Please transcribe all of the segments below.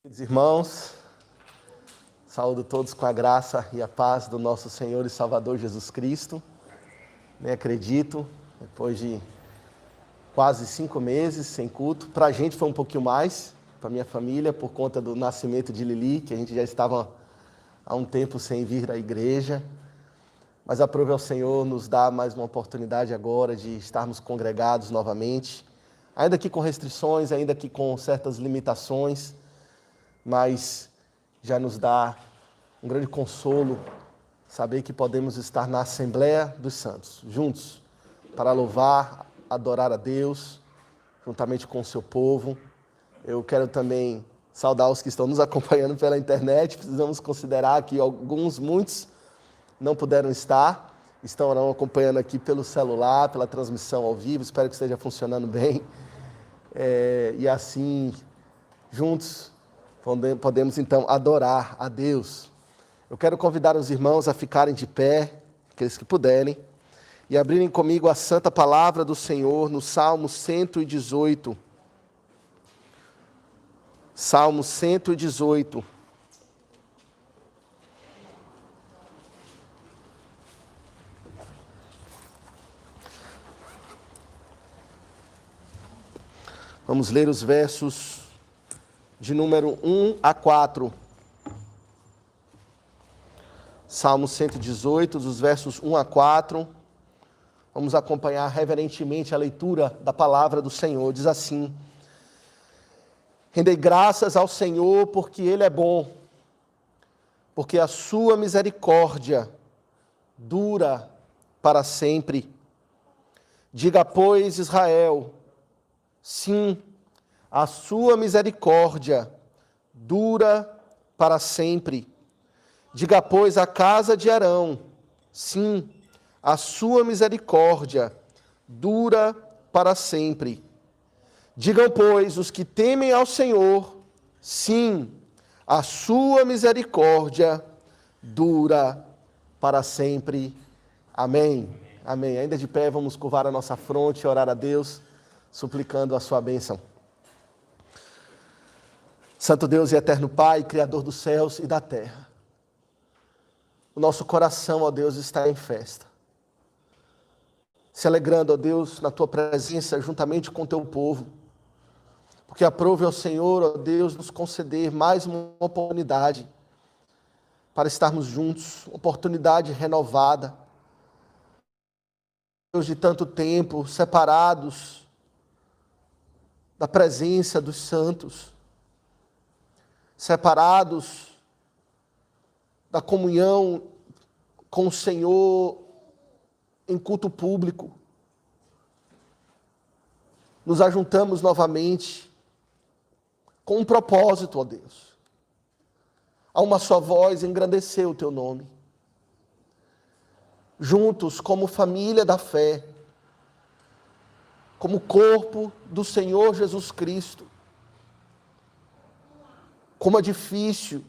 Queridos irmãos, saúdo todos com a graça e a paz do nosso Senhor e Salvador Jesus Cristo. Nem acredito, depois de quase 5 meses sem culto, para a gente foi um pouquinho mais, para minha família, por conta do nascimento de Lili, que a gente já estava há um tempo sem vir à igreja, mas aprove ao Senhor nos dar mais uma oportunidade agora de estarmos congregados novamente, ainda que com restrições, ainda que com certas limitações, mas já nos dá um grande consolo saber que podemos estar na Assembleia dos Santos, juntos, para louvar, adorar a Deus, juntamente com o seu povo. Eu quero também saudar os que estão nos acompanhando pela internet. Precisamos considerar que muitos não puderam estar, estão acompanhando aqui pelo celular, pela transmissão ao vivo. Espero que esteja funcionando bem. E assim, juntos, podemos então adorar a Deus. Eu quero convidar os irmãos a ficarem de pé, aqueles que puderem, e abrirem comigo a santa palavra do Senhor no Salmo 118. Salmo 118. Vamos ler os versos de número 1 a 4. Salmo 118, dos versos 1 a 4. Vamos acompanhar reverentemente a leitura da palavra do Senhor. Diz assim: Rendei graças ao Senhor porque Ele é bom, porque a sua misericórdia dura para sempre. Diga, pois, Israel, sim, a sua misericórdia dura para sempre. Diga, pois, a casa de Arão, sim, a sua misericórdia dura para sempre. Digam, pois, os que temem ao Senhor, sim, a sua misericórdia dura para sempre. Amém. Amém. Ainda de pé, vamos curvar a nossa fronte e orar a Deus, suplicando a sua bênção. Santo Deus e eterno Pai, Criador dos céus e da terra, o nosso coração, ó Deus, está em festa, se alegrando, ó Deus, na Tua presença juntamente com o Teu povo, porque aprove ao Senhor, ó Deus, nos conceder mais uma oportunidade para estarmos juntos, oportunidade renovada, Deus, de tanto tempo separados da presença dos santos, separados da comunhão com o Senhor em culto público. Nos ajuntamos novamente com um propósito, ó Deus. A uma só voz engrandecer o Teu nome. Juntos, como família da fé, como corpo do Senhor Jesus Cristo, como edifício,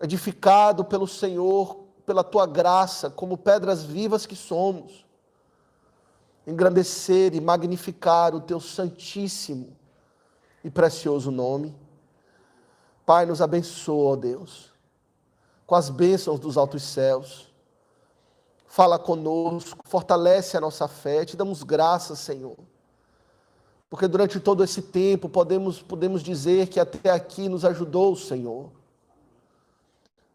edificado pelo Senhor, pela Tua graça, como pedras vivas que somos, engrandecer e magnificar o Teu santíssimo e precioso nome. Pai, nos abençoa, ó Deus, com as bênçãos dos altos céus. Fala conosco, fortalece a nossa fé, te damos graças, Senhor, porque durante todo esse tempo podemos dizer que até aqui nos ajudou o Senhor.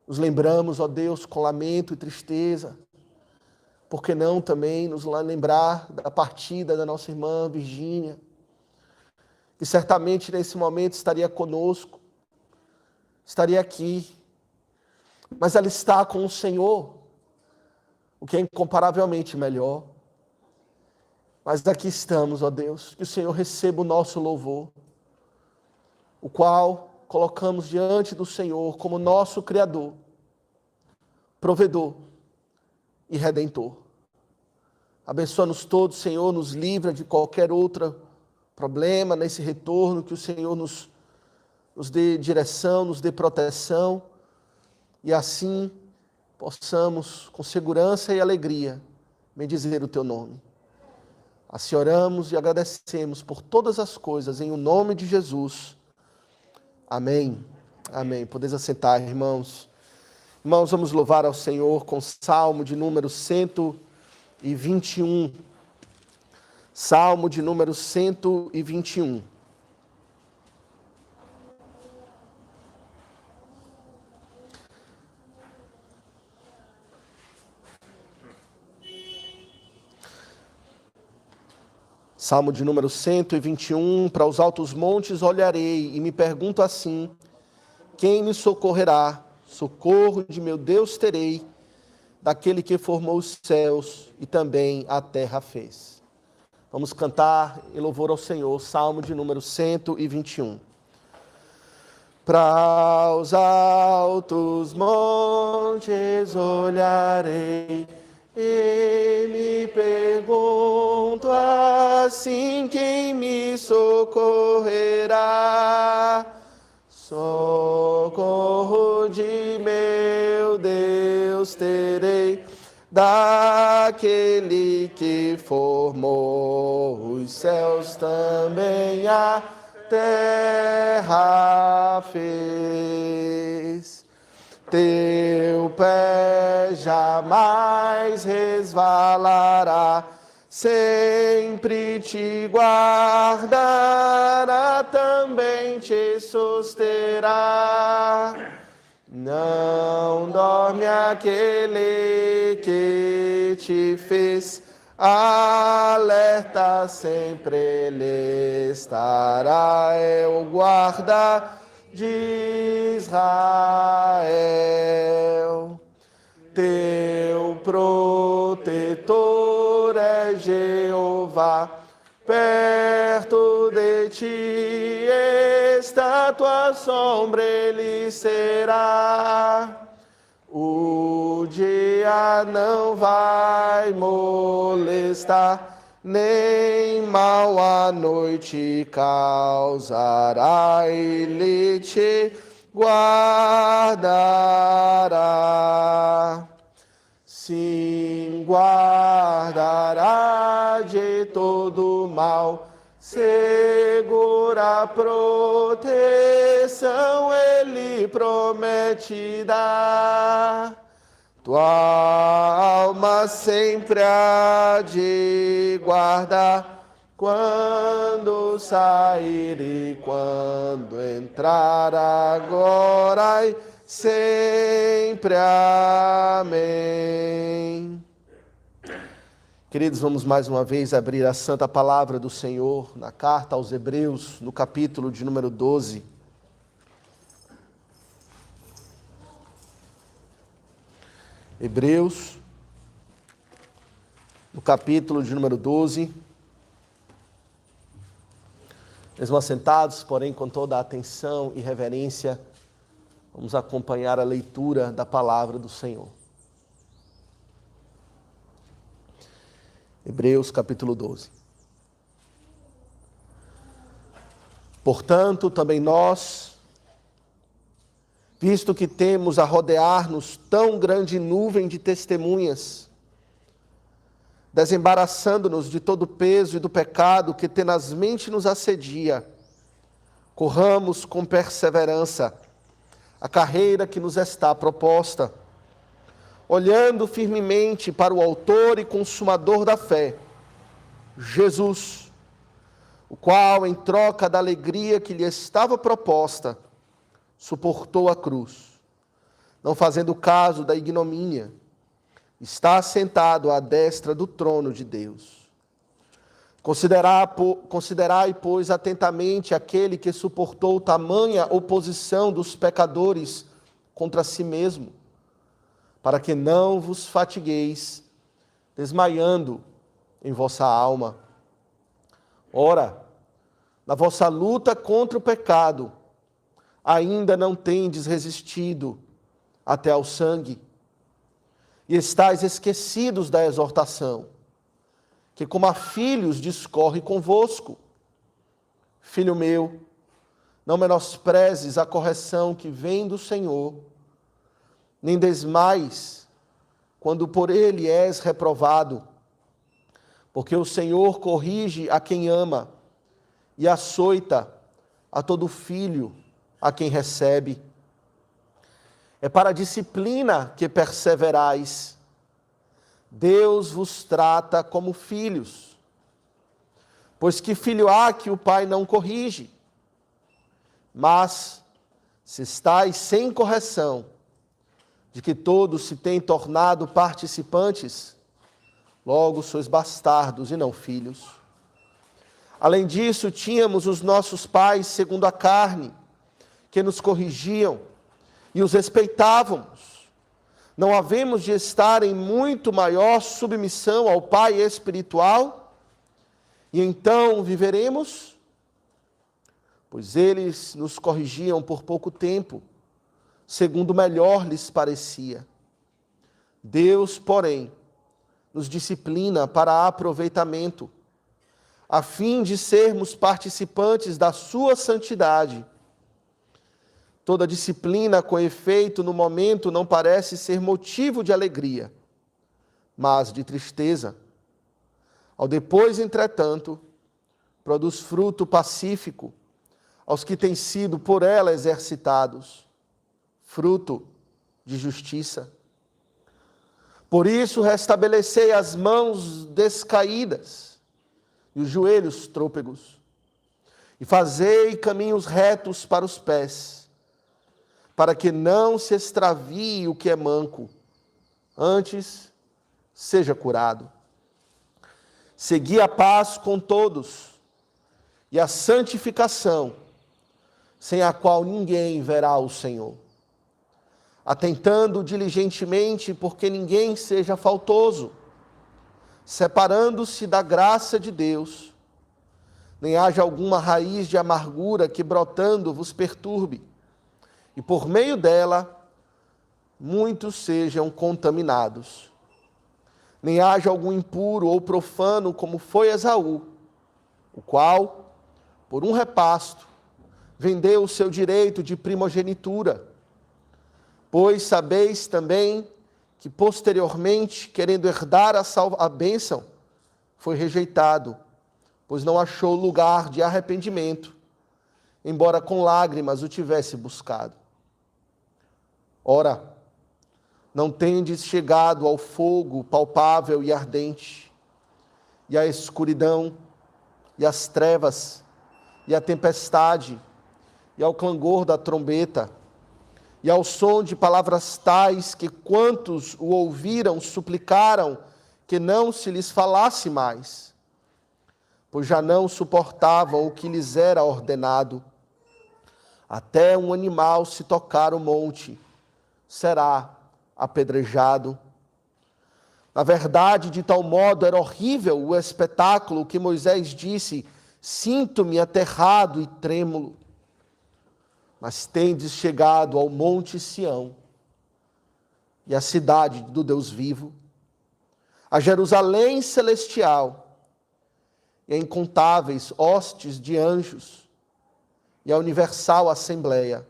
Nos lembramos, ó Deus, com lamento e tristeza, por que não também nos lembrar da partida da nossa irmã Virgínia, que certamente nesse momento estaria conosco, estaria aqui, mas ela está com o Senhor, o que é incomparavelmente melhor. Mas aqui estamos, ó Deus, que o Senhor receba o nosso louvor, o qual colocamos diante do Senhor como nosso Criador, provedor e Redentor. Abençoa-nos todos, Senhor, nos livra de qualquer outro problema nesse retorno, que o Senhor nos dê direção, nos dê proteção, e assim possamos, com segurança e alegria, bendizer o Teu nome. Assim oramos e agradecemos por todas as coisas, em o nome de Jesus. Amém Amém. Podeis assentar, irmãos. Irmãos, vamos louvar ao Senhor com o Salmo de número 121. Salmo de número 121. Salmo de número 121. Para os altos montes olharei e me pergunto assim: quem me socorrerá? Socorro de meu Deus terei, daquele que formou os céus e também a terra fez. Vamos cantar em louvor ao Senhor, Salmo de número 121. Para os altos montes olharei e me pergunto assim: quem me socorrerá? Socorro de meu Deus terei, daquele que formou os céus também a terra fez. Teu pé jamais resvalará, sempre te guardará, também te susterá. Não dorme aquele que te fez, alerta sempre ele estará, é o guarda de Israel. Teu protetor é Jeová, perto de ti está tua sombra, ele será. O dia não vai molestar, nem mal a noite causará, ele te guardará. Sim, guardará de todo mal, segura proteção ele promete dar. Tua alma sempre há de guardar, quando sair e quando entrar, agora e sempre. Amém. Queridos, vamos mais uma vez abrir a santa palavra do Senhor na carta aos Hebreus, no capítulo de número 12. Hebreus, no capítulo de número 12. Mesmo assentados, porém com toda a atenção e reverência, vamos acompanhar a leitura da palavra do Senhor. Hebreus capítulo 12. Portanto, também nós, visto que temos a rodear-nos tão grande nuvem de testemunhas, desembaraçando-nos de todo o peso e do pecado que tenazmente nos assedia, corramos com perseverança a carreira que nos está proposta, olhando firmemente para o autor e consumador da fé, Jesus, o qual, em troca da alegria que lhe estava proposta, suportou a cruz, não fazendo caso da ignomínia, está assentado à destra do trono de Deus. Considerai, pois, atentamente aquele que suportou tamanha oposição dos pecadores contra si mesmo, para que não vos fatigueis, desmaiando em vossa alma. Ora, na vossa luta contra o pecado, ainda não tendes resistido até ao sangue, e estáis esquecidos da exortação, que como a filhos discorre convosco. Filho meu, não menosprezes a correção que vem do Senhor, nem desmais quando por ele és reprovado, porque o Senhor corrige a quem ama e açoita a todo filho a quem recebe. É para a disciplina que perseverais. Deus vos trata como filhos. Pois que filho há que o pai não corrige? Mas, se estáis sem correção, de que todos se têm tornado participantes, logo sois bastardos e não filhos. Além disso, tínhamos os nossos pais segundo a carne, que nos corrigiam e os respeitávamos. Não havemos de estar em muito maior submissão ao Pai espiritual? E então viveremos? Pois eles nos corrigiam por pouco tempo, segundo melhor lhes parecia. Deus, porém, nos disciplina para aproveitamento, a fim de sermos participantes da sua santidade. Toda disciplina com efeito no momento não parece ser motivo de alegria, mas de tristeza. Ao depois, entretanto, produz fruto pacífico aos que têm sido por ela exercitados, fruto de justiça. Por isso, restabelecei as mãos descaídas e os joelhos trôpegos, e fazei caminhos retos para os pés, para que não se extravie o que é manco, antes seja curado. Segui a paz com todos e a santificação, sem a qual ninguém verá o Senhor. Atentando diligentemente porque ninguém seja faltoso, separando-se da graça de Deus, nem haja alguma raiz de amargura que brotando vos perturbe, e por meio dela muitos sejam contaminados. Nem haja algum impuro ou profano como foi Esaú, o qual, por um repasto, vendeu o seu direito de primogenitura. Pois sabeis também que posteriormente, querendo herdar a bênção, foi rejeitado, pois não achou lugar de arrependimento, embora com lágrimas o tivesse buscado. Ora, não tendes chegado ao fogo palpável e ardente, e à escuridão, e às trevas, e à tempestade, e ao clangor da trombeta, e ao som de palavras tais que quantos o ouviram suplicaram que não se lhes falasse mais, pois já não suportavam o que lhes era ordenado. Até um animal se tocar o monte, será apedrejado. Na verdade, de tal modo era horrível o espetáculo que Moisés disse: sinto-me aterrado e trêmulo. Mas tendes chegado ao monte Sião, e à cidade do Deus vivo, a Jerusalém celestial, e a incontáveis hostes de anjos, e a universal assembleia,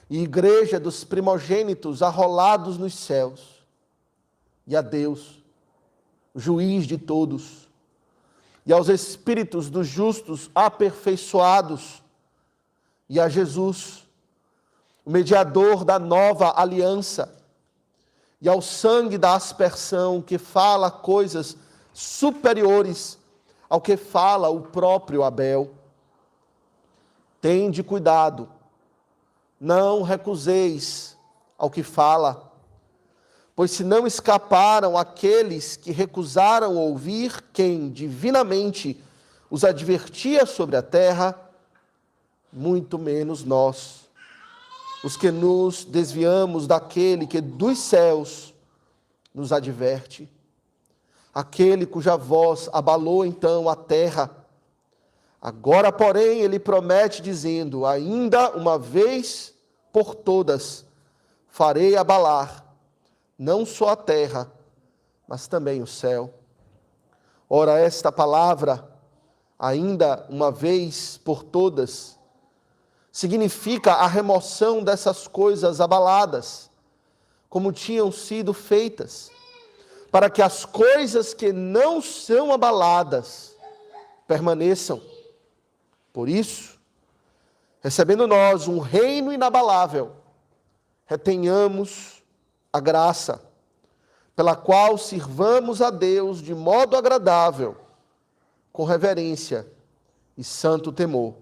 e igreja dos primogênitos arrolados nos céus, e a Deus, juiz de todos, e aos espíritos dos justos aperfeiçoados, e a Jesus, o mediador da nova aliança, e ao sangue da aspersão que fala coisas superiores ao que fala o próprio Abel. Tende cuidado, não recuseis ao que fala, pois se não escaparam aqueles que recusaram ouvir quem divinamente os advertia sobre a terra, muito menos nós, os que nos desviamos daquele que dos céus nos adverte, aquele cuja voz abalou então a terra. Agora, porém, ele promete dizendo: ainda uma vez por todas farei abalar, não só a terra, mas também o céu. Ora, esta palavra, ainda uma vez por todas, significa a remoção dessas coisas abaladas, como tinham sido feitas, para que as coisas que não são abaladas permaneçam. Por isso, recebendo nós um reino inabalável, retenhamos a graça, pela qual sirvamos a Deus de modo agradável, com reverência e santo temor,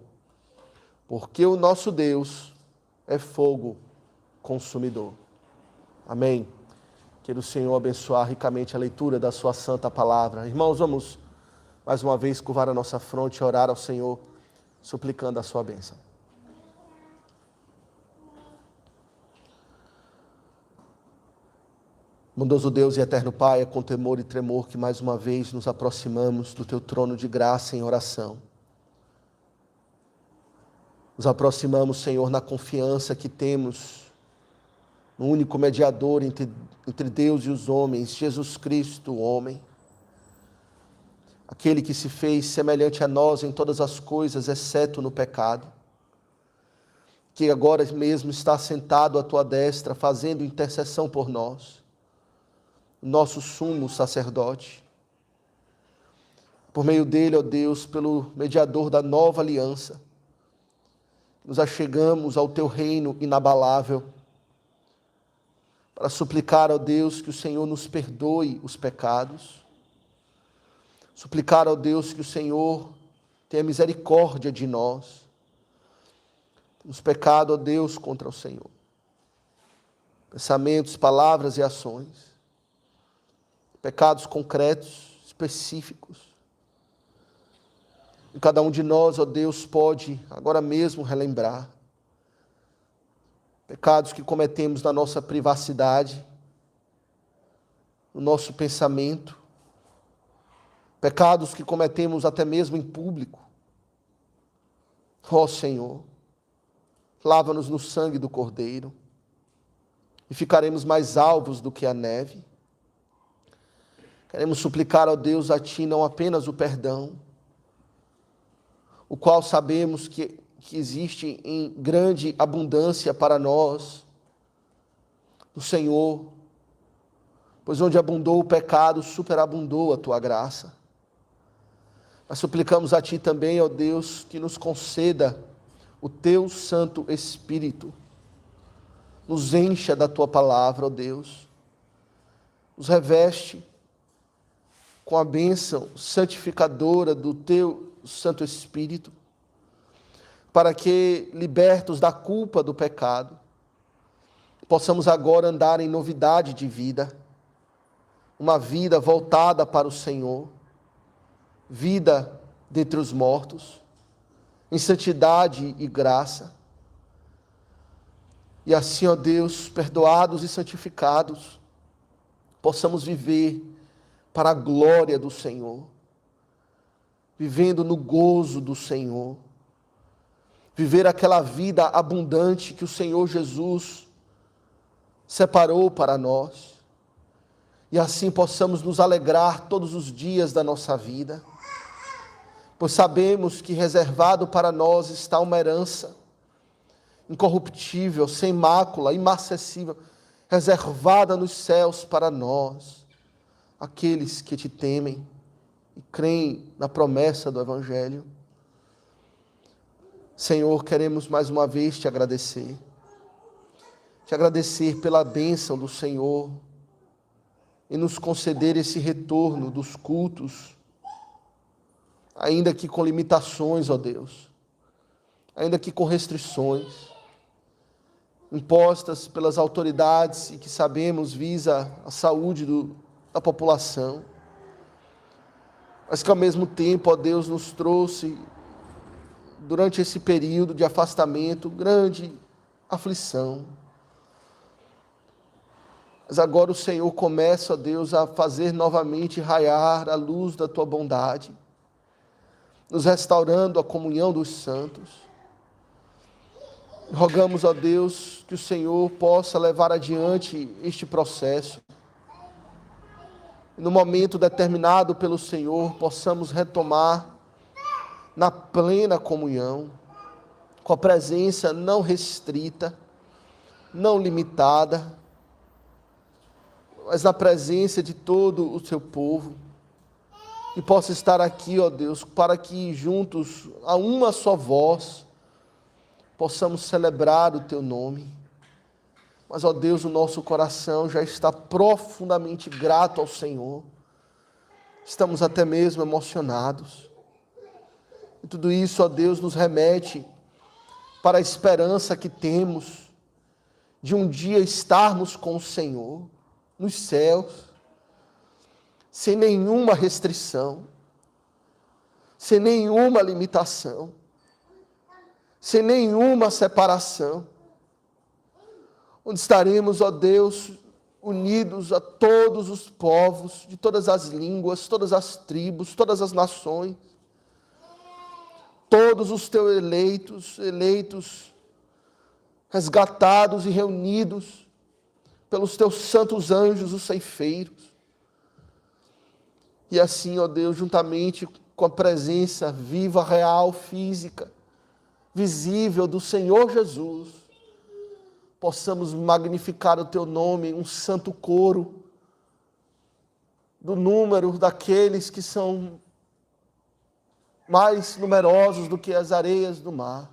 porque o nosso Deus é fogo consumidor. Amém. Que o Senhor abençoe ricamente a leitura da sua santa palavra. Irmãos, vamos mais uma vez curvar a nossa fronte e orar ao Senhor, suplicando a sua bênção. Bondoso Deus e eterno Pai, é com temor e tremor que mais uma vez nos aproximamos do Teu trono de graça em oração. Nos aproximamos, Senhor, na confiança que temos no único mediador entre Deus e os homens, Jesus Cristo, o homem. Aquele que se fez semelhante a nós em todas as coisas, exceto no pecado. Que agora mesmo está sentado à Tua destra, fazendo intercessão por nós. Nosso sumo sacerdote. Por meio dele, ó Deus, pelo mediador da nova aliança, nos achegamos ao Teu reino inabalável, para suplicar, ó Deus, que o Senhor nos perdoe os pecados, suplicar, ó Deus, que o Senhor tenha misericórdia de nós, nos pecados, ó Deus, contra o Senhor, pensamentos, palavras e ações, pecados concretos, específicos. E cada um de nós, ó Deus, pode agora mesmo relembrar pecados que cometemos na nossa privacidade, no nosso pensamento, pecados que cometemos até mesmo em público. Ó Senhor, lava-nos no sangue do Cordeiro e ficaremos mais alvos do que a neve. Queremos suplicar, ó Deus, a Ti não apenas o perdão, o qual sabemos que existe em grande abundância para nós, no Senhor, pois onde abundou o pecado, superabundou a Tua graça. Mas suplicamos a Ti também, ó Deus, que nos conceda o Teu Santo Espírito, nos encha da Tua palavra, ó Deus, nos reveste com a bênção santificadora do Teu Santo Espírito, para que, libertos da culpa do pecado, possamos agora andar em novidade de vida, uma vida voltada para o Senhor, vida dentre os mortos, em santidade e graça. E assim, ó Deus, perdoados e santificados, possamos viver para a glória do Senhor, vivendo no gozo do Senhor, viver aquela vida abundante que o Senhor Jesus separou para nós, e assim possamos nos alegrar todos os dias da nossa vida, pois sabemos que reservado para nós está uma herança incorruptível, sem mácula, imacessível, reservada nos céus para nós, aqueles que Te temem e creem na promessa do Evangelho. Senhor, queremos mais uma vez Te agradecer pela bênção do Senhor e nos conceder esse retorno dos cultos, ainda que com limitações, ó Deus, ainda que com restrições, impostas pelas autoridades e que sabemos visa a saúde da população, mas que ao mesmo tempo, ó Deus, nos trouxe, durante esse período de afastamento, grande aflição. Mas agora o Senhor começa, ó Deus, a fazer novamente raiar a luz da Tua bondade, nos restaurando a comunhão dos santos. Rogamos, ó Deus, que o Senhor possa levar adiante este processo. No momento determinado pelo Senhor, possamos retomar na plena comunhão, com a presença não restrita, não limitada, mas na presença de todo o Teu povo, e possa estar aqui, ó Deus, para que juntos, a uma só voz, possamos celebrar o Teu nome, Mas, ó Deus, o nosso coração já está profundamente grato ao Senhor. Estamos até mesmo emocionados. E tudo isso, ó Deus, nos remete para a esperança que temos de um dia estarmos com o Senhor nos céus, sem nenhuma restrição, sem nenhuma limitação, sem nenhuma separação, onde estaremos, ó Deus, unidos a todos os povos, de todas as línguas, todas as tribos, todas as nações, todos os teus eleitos, resgatados e reunidos pelos teus santos anjos, os ceifeiros. E assim, ó Deus, juntamente com a presença viva, real, física, visível do Senhor Jesus, possamos magnificar o teu nome em um santo coro, do número daqueles que são mais numerosos do que as areias do mar.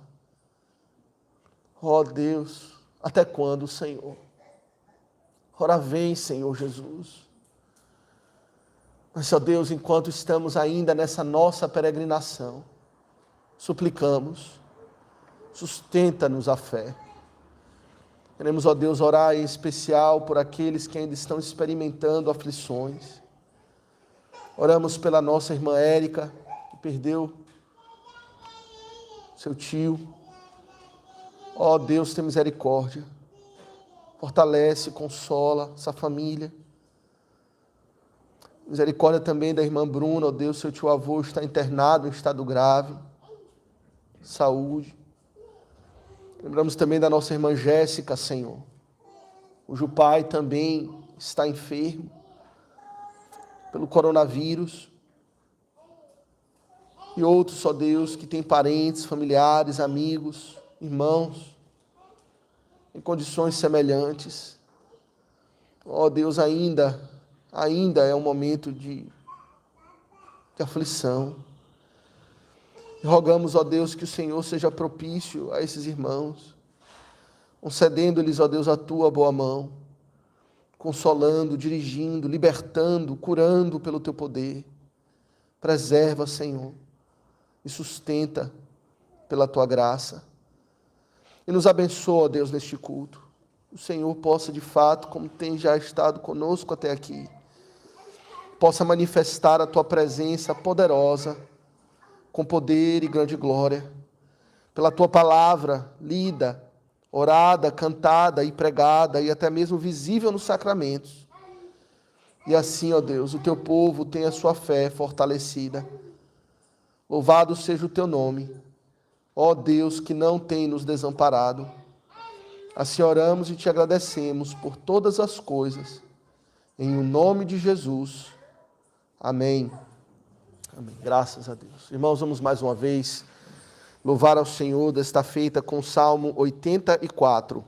Ó Deus, até quando, Senhor? Ora vem, Senhor Jesus. Mas, ó Deus, enquanto estamos ainda nessa nossa peregrinação, suplicamos, sustenta-nos a fé. Queremos, ó Deus, orar em especial por aqueles que ainda estão experimentando aflições. Oramos pela nossa irmã Érica, que perdeu seu tio. Ó Deus, tem misericórdia. Fortalece, consola essa família. Misericórdia também da irmã Bruna, ó Deus, seu tio-avô está internado em estado grave. Saúde. Lembramos também da nossa irmã Jéssica, Senhor, cujo pai também está enfermo pelo coronavírus. E outros, ó Deus, que têm parentes, familiares, amigos, irmãos, em condições semelhantes. Ó Deus, ainda é um momento de aflição. E rogamos, ó Deus, que o Senhor seja propício a esses irmãos, concedendo-lhes, ó Deus, a tua boa mão, consolando, dirigindo, libertando, curando pelo teu poder. Preserva, Senhor, e sustenta pela tua graça. E nos abençoa, ó Deus, neste culto. O Senhor possa, de fato, como tem já estado conosco até aqui, possa manifestar a tua presença poderosa, com poder e grande glória, pela tua palavra lida, orada, cantada e pregada, e até mesmo visível nos sacramentos. E assim, ó Deus, o teu povo tem a sua fé fortalecida. Louvado seja o teu nome, ó Deus, que não tem nos desamparado. Assim oramos e te agradecemos por todas as coisas, em o nome de Jesus. Amém. Amém. Graças a Deus. Irmãos, vamos mais uma vez louvar ao Senhor desta feita com o Salmo 84.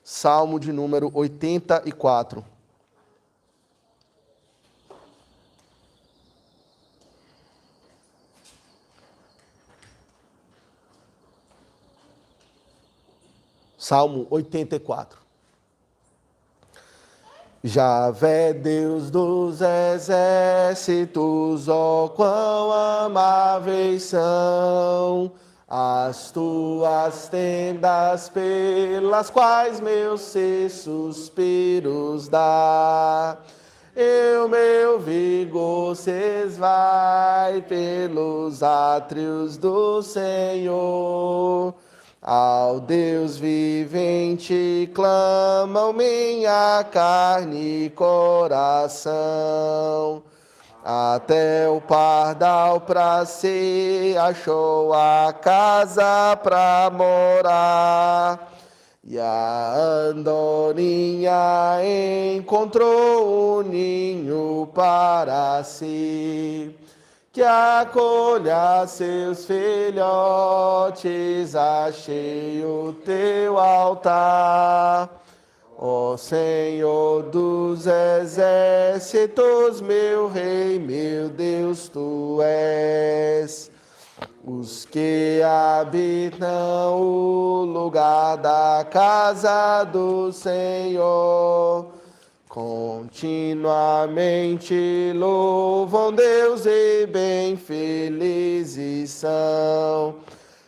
Salmo de número 84. Salmo 84. Javé, Deus dos exércitos, ó quão amáveis são as tuas tendas pelas quais meu ser suspiros dá. Meu vigor se esvai pelos átrios do Senhor. Ao Deus vivente clamam minha carne e coração. Até o pardal pra si achou a casa pra morar. E a andorinha encontrou um ninho para si. Que acolha seus filhotes, achei o teu altar. Ó Senhor dos exércitos, meu Rei, meu Deus, tu és. os que habitam o lugar da casa do Senhor, continuamente louvam Deus e bem felizes são.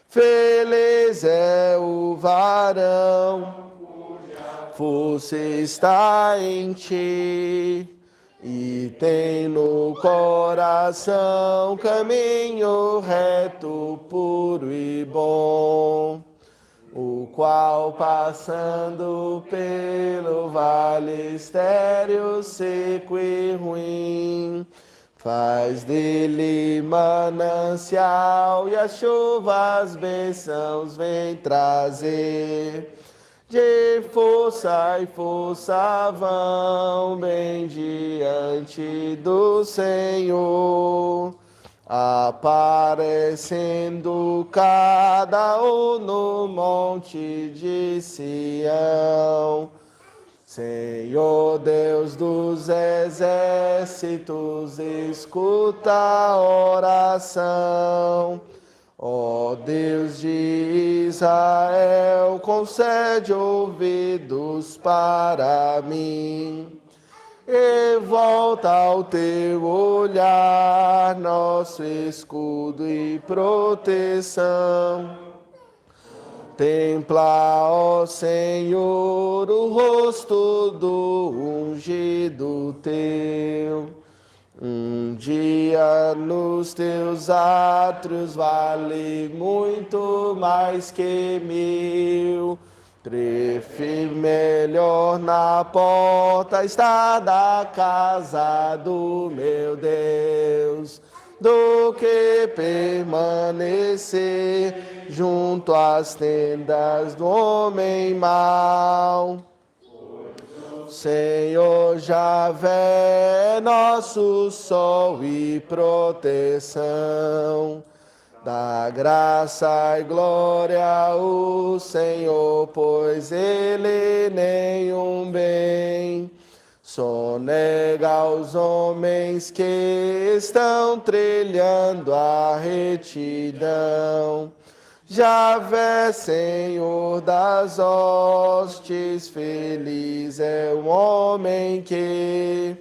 Feliz é o varão cuja força está em ti, e tem no coração caminho reto, puro e bom, o qual, passando pelo vale estéril, seco e ruim, faz dele manancial, e as chuvas bênçãos vem trazer. De força em força vão bem diante do Senhor, aparecendo cada um no monte de Sião. Senhor Deus dos exércitos, escuta a oração. Ó Deus de Israel, concede ouvidos para mim, e volta ao teu olhar, nosso escudo e proteção. Templa, ó Senhor, o rosto do ungido teu. Um dia nos teus átrios vale muito mais que 1000. Prefiro melhor na porta estar da casa do meu Deus, do que permanecer junto às tendas do homem mau. Senhor Javé, nosso sol e proteção, dá graça e glória ao Senhor, pois Ele nenhum bem sonega aos homens que estão trilhando a retidão. Javé, Senhor das hostes, feliz é o homem que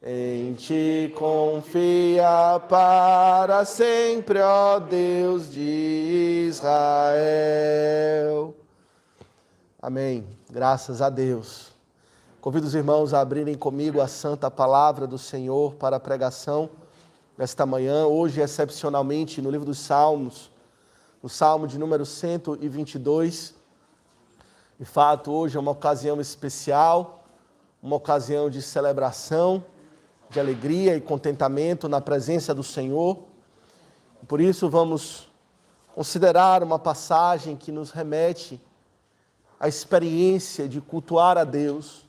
em ti confia para sempre, ó Deus de Israel. Amém. Graças a Deus. Convido os irmãos a abrirem comigo a santa palavra do Senhor para a pregação nesta manhã, hoje excepcionalmente no livro dos Salmos, no Salmo de número 122. De fato, hoje é uma ocasião especial, uma ocasião de celebração, de alegria e contentamento na presença do Senhor. Por isso, vamos considerar uma passagem que nos remete à experiência de cultuar a Deus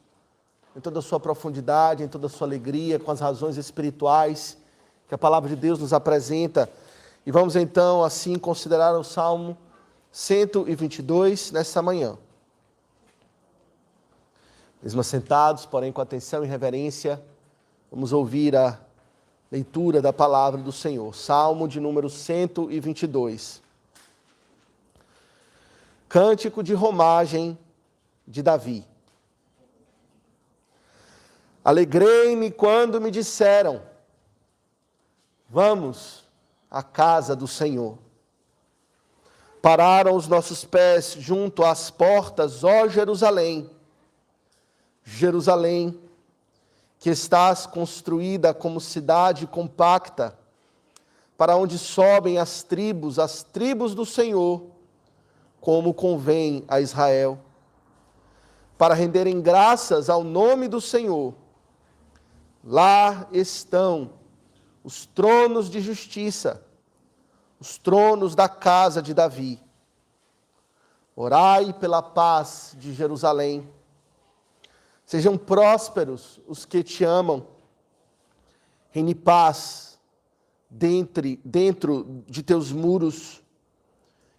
em toda a sua profundidade, em toda a sua alegria, com as razões espirituais que a palavra de Deus nos apresenta. E vamos então, assim, considerar o Salmo 122 nesta manhã. Mesmo assentados, porém com atenção e reverência, vamos ouvir a leitura da palavra do Senhor. Salmo de número 122. Cântico de romagem de Davi. Alegrei-me quando me disseram: vamos à casa do Senhor. Pararam os nossos pés junto às portas, ó Jerusalém. Jerusalém, que estás construída como cidade compacta, para onde sobem as tribos do Senhor, como convém a Israel, para renderem graças ao nome do Senhor. Lá estão os tronos de justiça, os tronos da casa de Davi. Orai pela paz de Jerusalém. Sejam prósperos os que te amam. Reine paz dentro de teus muros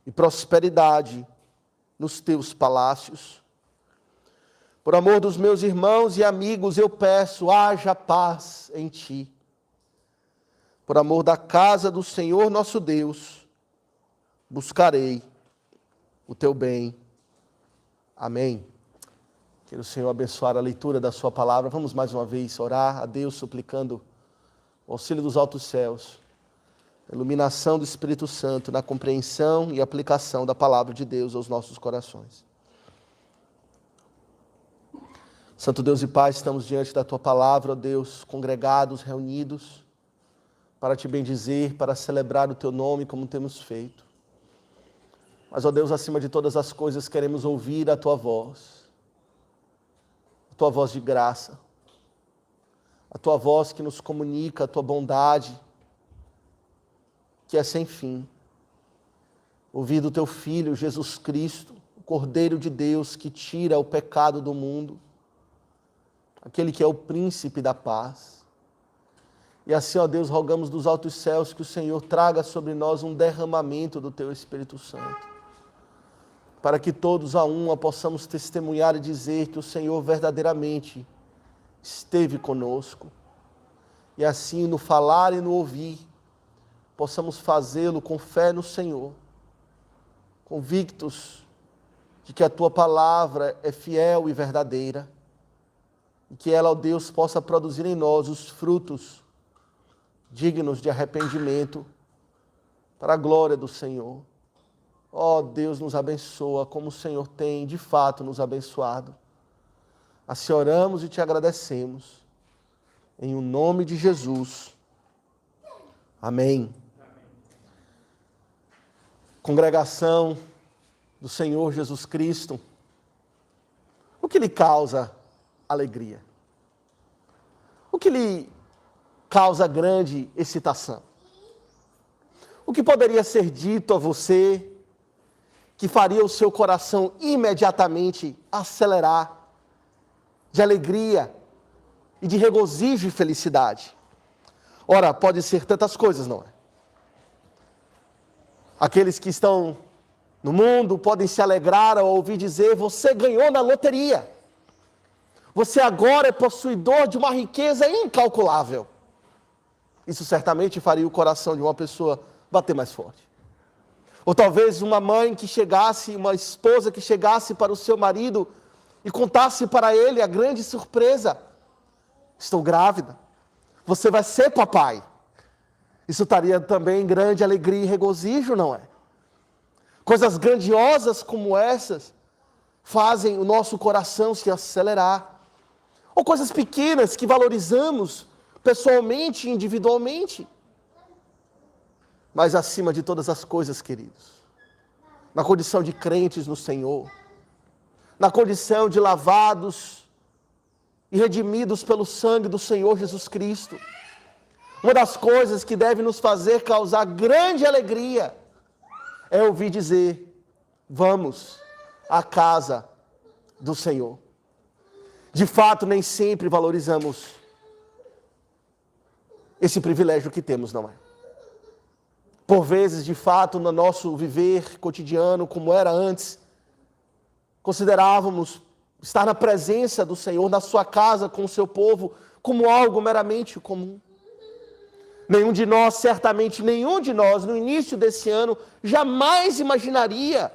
e prosperidade nos teus palácios. Por amor dos meus irmãos e amigos, eu peço, haja paz em ti. Por amor da casa do Senhor nosso Deus, buscarei o teu bem. Amém. Que o Senhor abençoe a leitura da sua palavra. Vamos mais uma vez orar a Deus, suplicando o auxílio dos altos céus, a iluminação do Espírito Santo na compreensão e aplicação da palavra de Deus aos nossos corações. Santo Deus e Pai, estamos diante da tua palavra, ó Deus, congregados, reunidos, para te bendizer, para celebrar o teu nome como temos feito. Mas, ó Deus, acima de todas as coisas, queremos ouvir a tua voz de graça, a tua voz que nos comunica a tua bondade, que é sem fim. Ouvir do teu Filho, Jesus Cristo, o Cordeiro de Deus que tira o pecado do mundo, aquele que é o príncipe da paz. E assim, ó Deus, rogamos dos altos céus que o Senhor traga sobre nós um derramamento do teu Espírito Santo, para que todos a uma possamos testemunhar e dizer que o Senhor verdadeiramente esteve conosco. E assim, no falar e no ouvir, possamos fazê-lo com fé no Senhor, convictos de que a tua palavra é fiel e verdadeira, e que ela, ó Deus, possa produzir em nós os frutos dignos de arrependimento para a glória do Senhor. Ó Deus, nos abençoa como o Senhor tem de fato nos abençoado. Assim oramos e te agradecemos. Em o nome de Jesus. Amém. Congregação do Senhor Jesus Cristo, o que lhe causa alegria? O que lhe causa grande excitação? O que poderia ser dito a você que faria o seu coração imediatamente acelerar de alegria e de regozijo e felicidade? Ora, pode ser tantas coisas, não é? Aqueles que estão no mundo podem se alegrar ao ouvir dizer: você ganhou na loteria. Você agora é possuidor de uma riqueza incalculável. Isso certamente faria o coração de uma pessoa bater mais forte. Ou talvez uma mãe que chegasse, uma esposa que chegasse para o seu marido e contasse para ele a grande surpresa: estou grávida, você vai ser papai. Isso traria também grande alegria e regozijo, não é? Coisas grandiosas como essas fazem o nosso coração se acelerar. Ou coisas pequenas que valorizamos pessoalmente e individualmente. Mas acima de todas as coisas, queridos, na condição de crentes no Senhor, na condição de lavados e redimidos pelo sangue do Senhor Jesus Cristo, uma das coisas que deve nos fazer causar grande alegria é ouvir dizer: vamos à casa do Senhor. De fato, nem sempre valorizamos esse privilégio que temos, não é? Por vezes, de fato, no nosso viver cotidiano, como era antes, considerávamos estar na presença do Senhor, na sua casa, com o seu povo, como algo meramente comum. Certamente nenhum de nós, no início desse ano, jamais imaginaria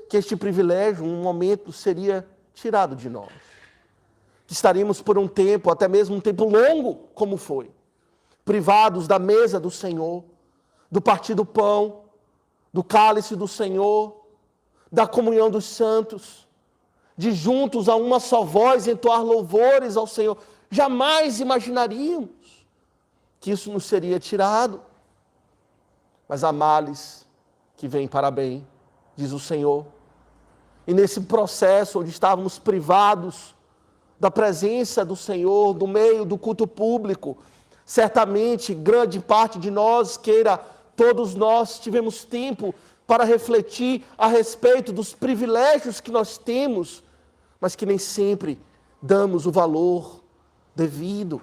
que este privilégio, um momento, seria tirado de nós. Que estaríamos por um tempo, até mesmo um tempo longo, como foi, privados da mesa do Senhor, do partir do pão, do cálice do Senhor, da comunhão dos santos, de juntos a uma só voz entoar louvores ao Senhor. Jamais imaginaríamos que isso nos seria tirado. Mas há males que vêm para bem, diz o Senhor. E nesse processo onde estávamos privados da presença do Senhor, do meio do culto público, certamente grande parte de nós todos nós tivemos tempo para refletir a respeito dos privilégios que nós temos, mas que nem sempre damos o valor devido.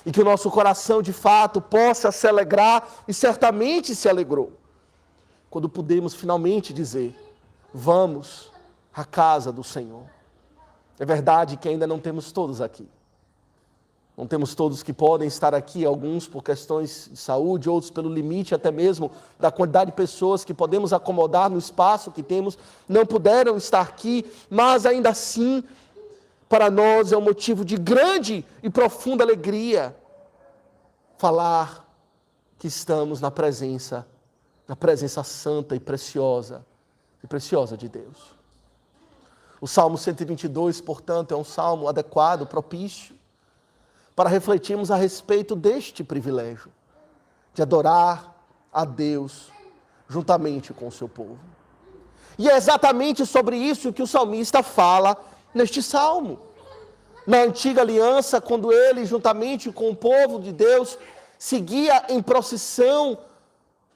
E que o nosso coração, de fato, possa se alegrar, e certamente se alegrou, quando pudemos finalmente dizer: vamos à casa do Senhor. É verdade que ainda não temos todos aqui. Não temos todos que podem estar aqui, alguns por questões de saúde, outros pelo limite até mesmo da quantidade de pessoas que podemos acomodar no espaço que temos, não puderam estar aqui, mas ainda assim, para nós é um motivo de grande e profunda alegria falar que estamos na presença santa e preciosa de Deus. O Salmo 122, portanto, é um salmo adequado, propício, para refletirmos a respeito deste privilégio, de adorar a Deus juntamente com o seu povo. E é exatamente sobre isso que o salmista fala neste salmo. Na antiga aliança, quando ele, juntamente com o povo de Deus, seguia em procissão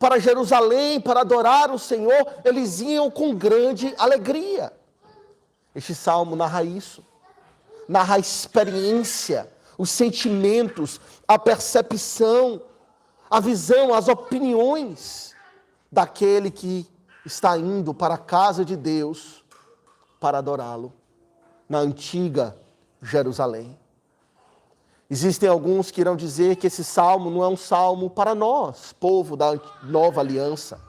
para Jerusalém, para adorar o Senhor, eles iam com grande alegria. Este salmo narra isso, narra a experiência, os sentimentos, a percepção, a visão, as opiniões daquele que está indo para a casa de Deus para adorá-lo, na antiga Jerusalém. Existem alguns que irão dizer que esse salmo não é um salmo para nós, povo da nova aliança,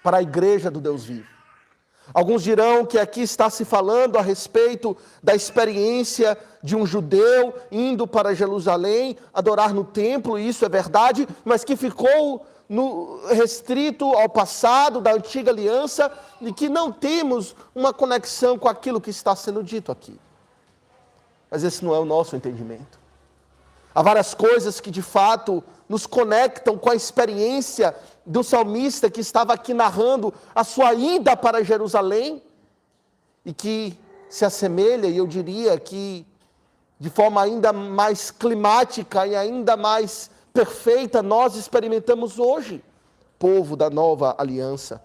para a igreja do Deus vivo. Alguns dirão que aqui está se falando a respeito da experiência de um judeu indo para Jerusalém, adorar no templo, e isso é verdade, mas que ficou restrito ao passado da antiga aliança e que não temos uma conexão com aquilo que está sendo dito aqui. Mas esse não é o nosso entendimento. Há várias coisas que de fato nos conectam com a experiência do salmista que estava aqui narrando a sua ida para Jerusalém e que se assemelha, e eu diria que de forma ainda mais climática e ainda mais perfeita nós experimentamos hoje, povo da nova aliança.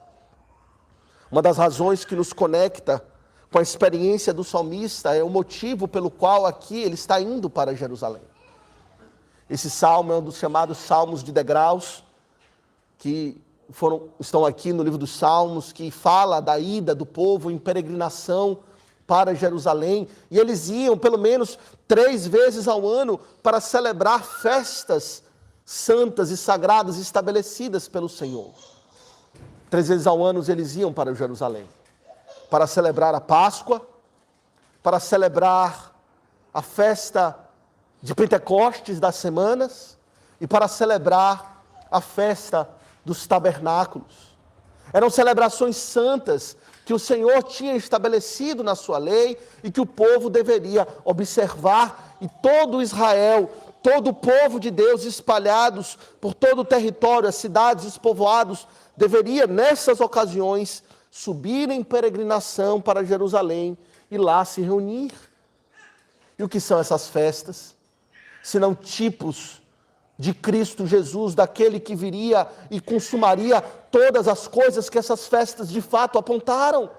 Uma das razões que nos conecta com a experiência do salmista é o motivo pelo qual aqui ele está indo para Jerusalém. Esse salmo é um dos chamados salmos de degraus, que estão aqui no livro dos Salmos, que fala da ida do povo em peregrinação para Jerusalém. E eles iam pelo menos 3 vezes ao ano para celebrar festas santas e sagradas estabelecidas pelo Senhor. 3 vezes ao ano eles iam para Jerusalém, para celebrar a Páscoa, para celebrar a festa de Pentecostes das semanas e para celebrar a festa dos tabernáculos. Eram celebrações santas que o Senhor tinha estabelecido na sua lei e que o povo deveria observar, e todo Israel, todo o povo de Deus espalhados por todo o território, as cidades, os povoados, deveria nessas ocasiões subir em peregrinação para Jerusalém e lá se reunir. E o que são essas festas? Senão tipos de Cristo Jesus, daquele que viria e consumaria todas as coisas que essas festas de fato apontaram.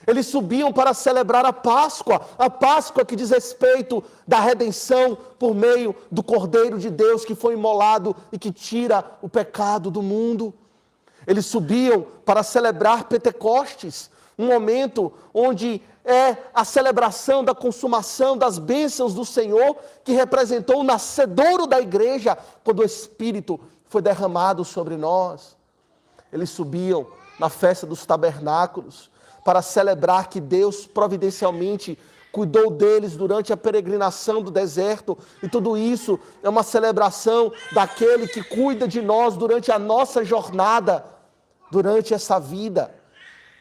Eles subiam para celebrar a Páscoa que diz respeito da redenção por meio do Cordeiro de Deus que foi imolado e que tira o pecado do mundo. Eles subiam para celebrar Pentecostes, um momento onde é a celebração da consumação das bênçãos do Senhor, que representou o nascedouro da igreja, quando o Espírito foi derramado sobre nós. Eles subiam na festa dos tabernáculos, para celebrar que Deus providencialmente cuidou deles durante a peregrinação do deserto, e tudo isso é uma celebração daquele que cuida de nós durante a nossa jornada, durante essa vida,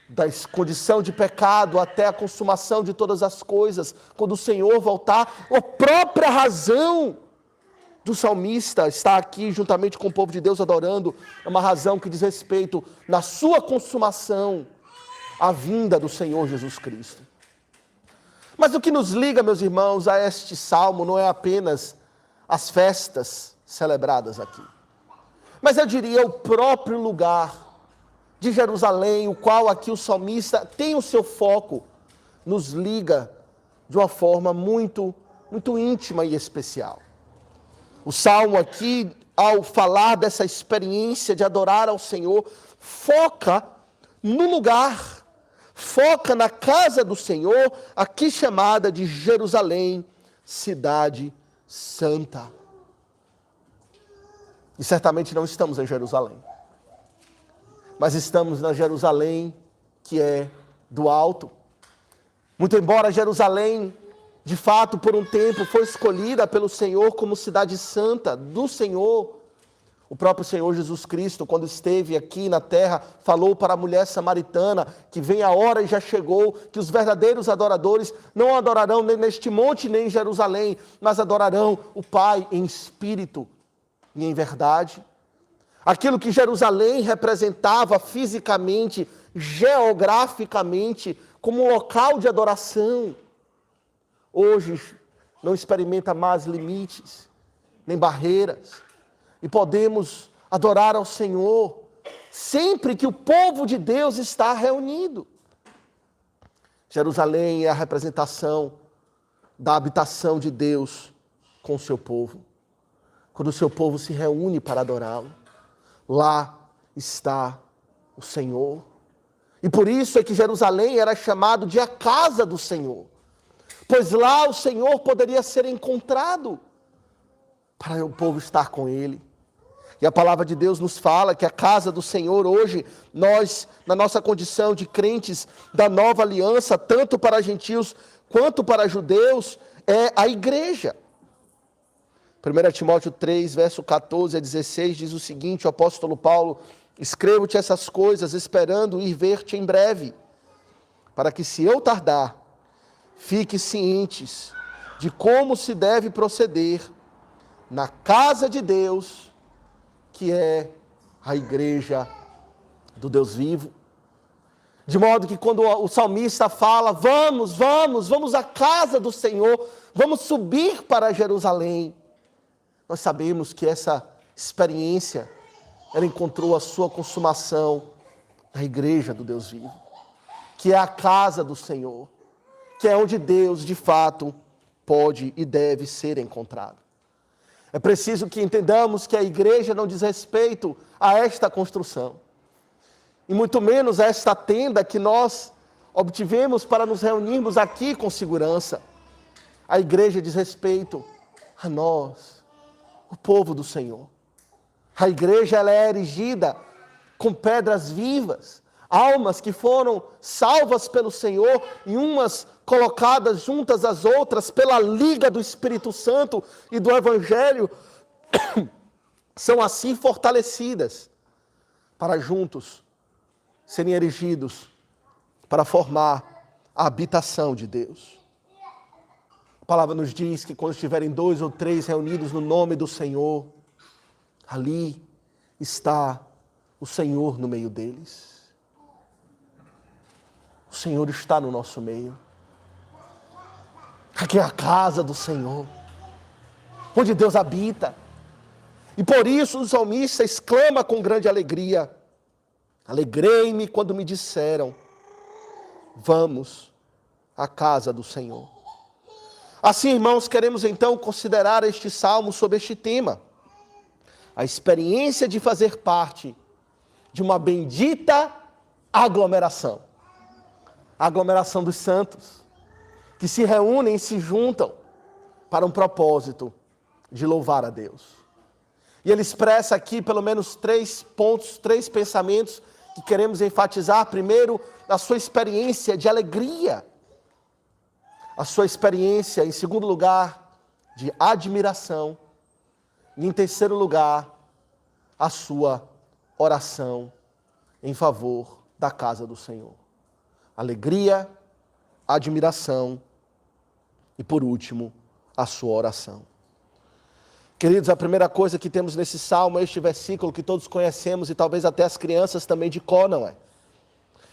da condição de pecado até a consumação de todas as coisas, quando o Senhor voltar. A própria razão do salmista estar aqui juntamente com o povo de Deus adorando é uma razão que diz respeito na sua consumação à vinda do Senhor Jesus Cristo. Mas o que nos liga, meus irmãos, a este salmo não é apenas as festas celebradas aqui, mas eu diria o próprio lugar de Jerusalém, o qual aqui o salmista tem o seu foco, nos liga de uma forma muito, muito íntima e especial. O salmo aqui, ao falar dessa experiência de adorar ao Senhor, foca no lugar, foca na casa do Senhor, aqui chamada de Jerusalém, cidade santa. E certamente não estamos em Jerusalém, mas estamos na Jerusalém que é do alto. Muito embora Jerusalém, de fato, por um tempo, foi escolhida pelo Senhor como cidade santa do Senhor, o próprio Senhor Jesus Cristo, quando esteve aqui na terra, falou para a mulher samaritana que vem a hora e já chegou, que os verdadeiros adoradores não adorarão nem neste monte nem em Jerusalém, mas adorarão o Pai em espírito e em verdade. Aquilo que Jerusalém representava fisicamente, geograficamente, como um local de adoração, hoje não experimenta mais limites, nem barreiras, e podemos adorar ao Senhor sempre que o povo de Deus está reunido. Jerusalém é a representação da habitação de Deus com o seu povo. Quando o seu povo se reúne para adorá-lo, lá está o Senhor. E por isso é que Jerusalém era chamado de a casa do Senhor, pois lá o Senhor poderia ser encontrado para o povo estar com ele. E a palavra de Deus nos fala que a casa do Senhor hoje, nós, na nossa condição de crentes da nova aliança, tanto para gentios quanto para judeus, é a igreja. 1 Timóteo 3, verso 14 a 16, diz o seguinte, o apóstolo Paulo: escrevo-te essas coisas, esperando ir ver-te em breve, para que, se eu tardar, fiques cientes de como se deve proceder na casa de Deus, que é a igreja do Deus vivo. De modo que quando o salmista fala, vamos à casa do Senhor, vamos subir para Jerusalém, nós sabemos que essa experiência, ela encontrou a sua consumação na igreja do Deus vivo, que é a casa do Senhor, que é onde Deus, de fato, pode e deve ser encontrado. É preciso que entendamos que a igreja não diz respeito a esta construção, e muito menos a esta tenda que nós obtivemos para nos reunirmos aqui com segurança. A igreja diz respeito a nós, o povo do Senhor. A igreja, ela é erigida com pedras vivas, almas que foram salvas pelo Senhor e umas colocadas juntas às outras pela liga do Espírito Santo e do Evangelho, são assim fortalecidas para juntos serem erigidos para formar a habitação de Deus. A palavra nos diz que quando estiverem 2 ou 3 reunidos no nome do Senhor, ali está o Senhor no meio deles. O Senhor está no nosso meio. Aqui é a casa do Senhor, onde Deus habita. E por isso o salmista exclama com grande alegria: alegrei-me quando me disseram, vamos à casa do Senhor. Assim, irmãos, queremos então considerar este salmo sobre este tema: a experiência de fazer parte de uma bendita aglomeração. A aglomeração dos santos, que se reúnem e se juntam para um propósito de louvar a Deus. E ele expressa aqui pelo menos 3 pontos, 3 pensamentos que queremos enfatizar. Primeiro, a sua experiência de alegria. A sua experiência, em segundo lugar, de admiração. E em terceiro lugar, a sua oração em favor da casa do Senhor. Alegria, admiração e, por último, a sua oração. Queridos, a primeira coisa que temos nesse salmo é este versículo que todos conhecemos e talvez até as crianças também de cor, não é?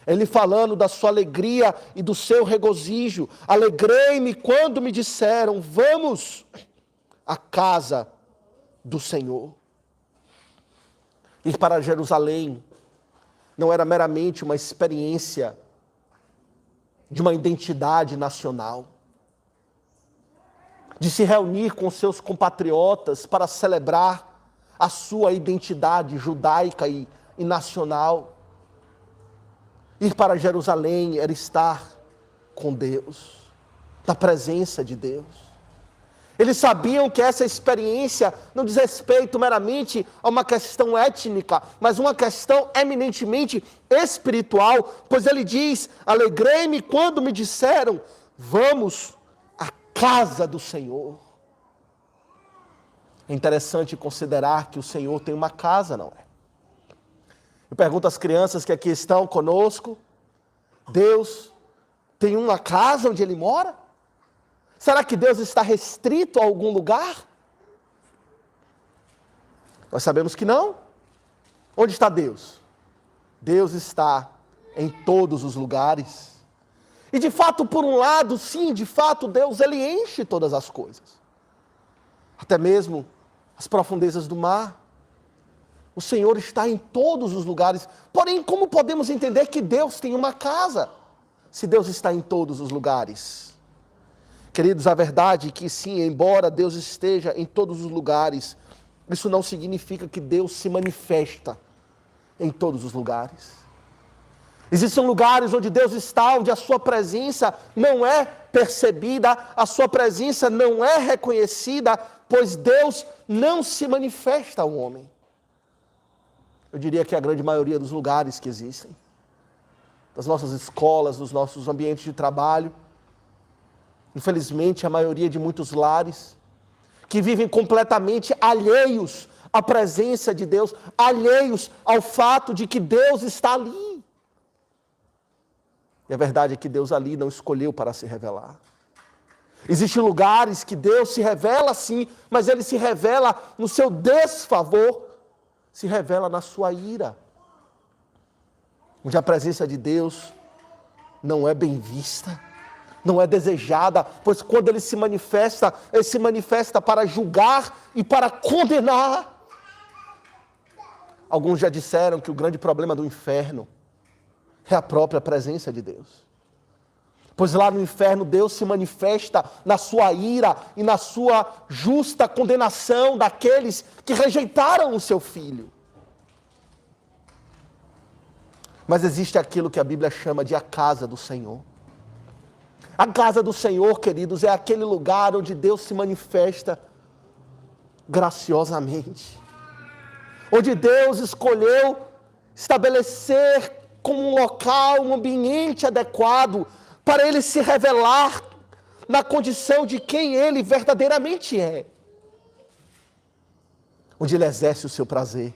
Ele falando da sua alegria e do seu regozijo. Alegrei-me quando me disseram, vamos à casa do Senhor. Ir para Jerusalém não era meramente uma experiência de uma identidade nacional, de se reunir com seus compatriotas para celebrar a sua identidade judaica e nacional. Ir para Jerusalém era estar com Deus, na presença de Deus. Eles sabiam que essa experiência não diz respeito meramente a uma questão étnica, mas uma questão eminentemente espiritual, pois ele diz: alegrei-me quando me disseram, vamos à casa do Senhor. É interessante considerar que o Senhor tem uma casa, não é? Eu pergunto às crianças que aqui estão conosco, Deus tem uma casa onde Ele mora? Será que Deus está restrito a algum lugar? Nós sabemos que não. Onde está Deus? Deus está em todos os lugares. E de fato, por um lado, sim, de fato, Deus, Ele enche todas as coisas. Até mesmo as profundezas do mar. O Senhor está em todos os lugares. Porém, como podemos entender que Deus tem uma casa, se Deus está em todos os lugares? Queridos, a verdade é que sim, embora Deus esteja em todos os lugares, isso não significa que Deus se manifesta em todos os lugares. Existem lugares onde Deus está, onde a sua presença não é percebida, a sua presença não é reconhecida, pois Deus não se manifesta ao homem. Eu diria que a grande maioria dos lugares que existem, das nossas escolas, dos nossos ambientes de trabalho, infelizmente a maioria de muitos lares, que vivem completamente alheios à presença de Deus, alheios ao fato de que Deus está ali. E a verdade é que Deus ali não escolheu para se revelar. Existem lugares que Deus se revela sim, mas Ele se revela no seu desfavor, se revela na sua ira. Onde a presença de Deus não é bem vista, não é desejada, pois quando Ele se manifesta para julgar e para condenar. Alguns já disseram que o grande problema do inferno é a própria presença de Deus. Pois lá no inferno Deus se manifesta na sua ira e na sua justa condenação daqueles que rejeitaram o seu Filho. Mas existe aquilo que a Bíblia chama de a casa do Senhor. A casa do Senhor, queridos, é aquele lugar onde Deus se manifesta graciosamente. Onde Deus escolheu estabelecer como um local, um ambiente adequado para Ele se revelar na condição de quem Ele verdadeiramente é. Onde Ele exerce o seu prazer,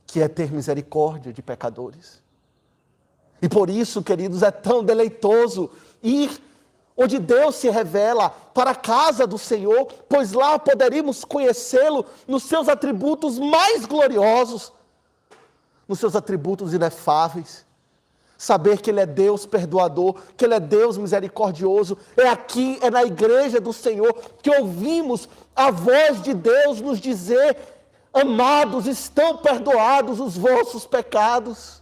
que é ter misericórdia de pecadores. E por isso, queridos, é tão deleitoso ir onde Deus se revela, para a casa do Senhor, pois lá poderíamos conhecê-lo nos seus atributos mais gloriosos, nos seus atributos inefáveis. Saber que Ele é Deus perdoador, que Ele é Deus misericordioso. É aqui, é na igreja do Senhor, que ouvimos a voz de Deus nos dizer: amados, estão perdoados os vossos pecados.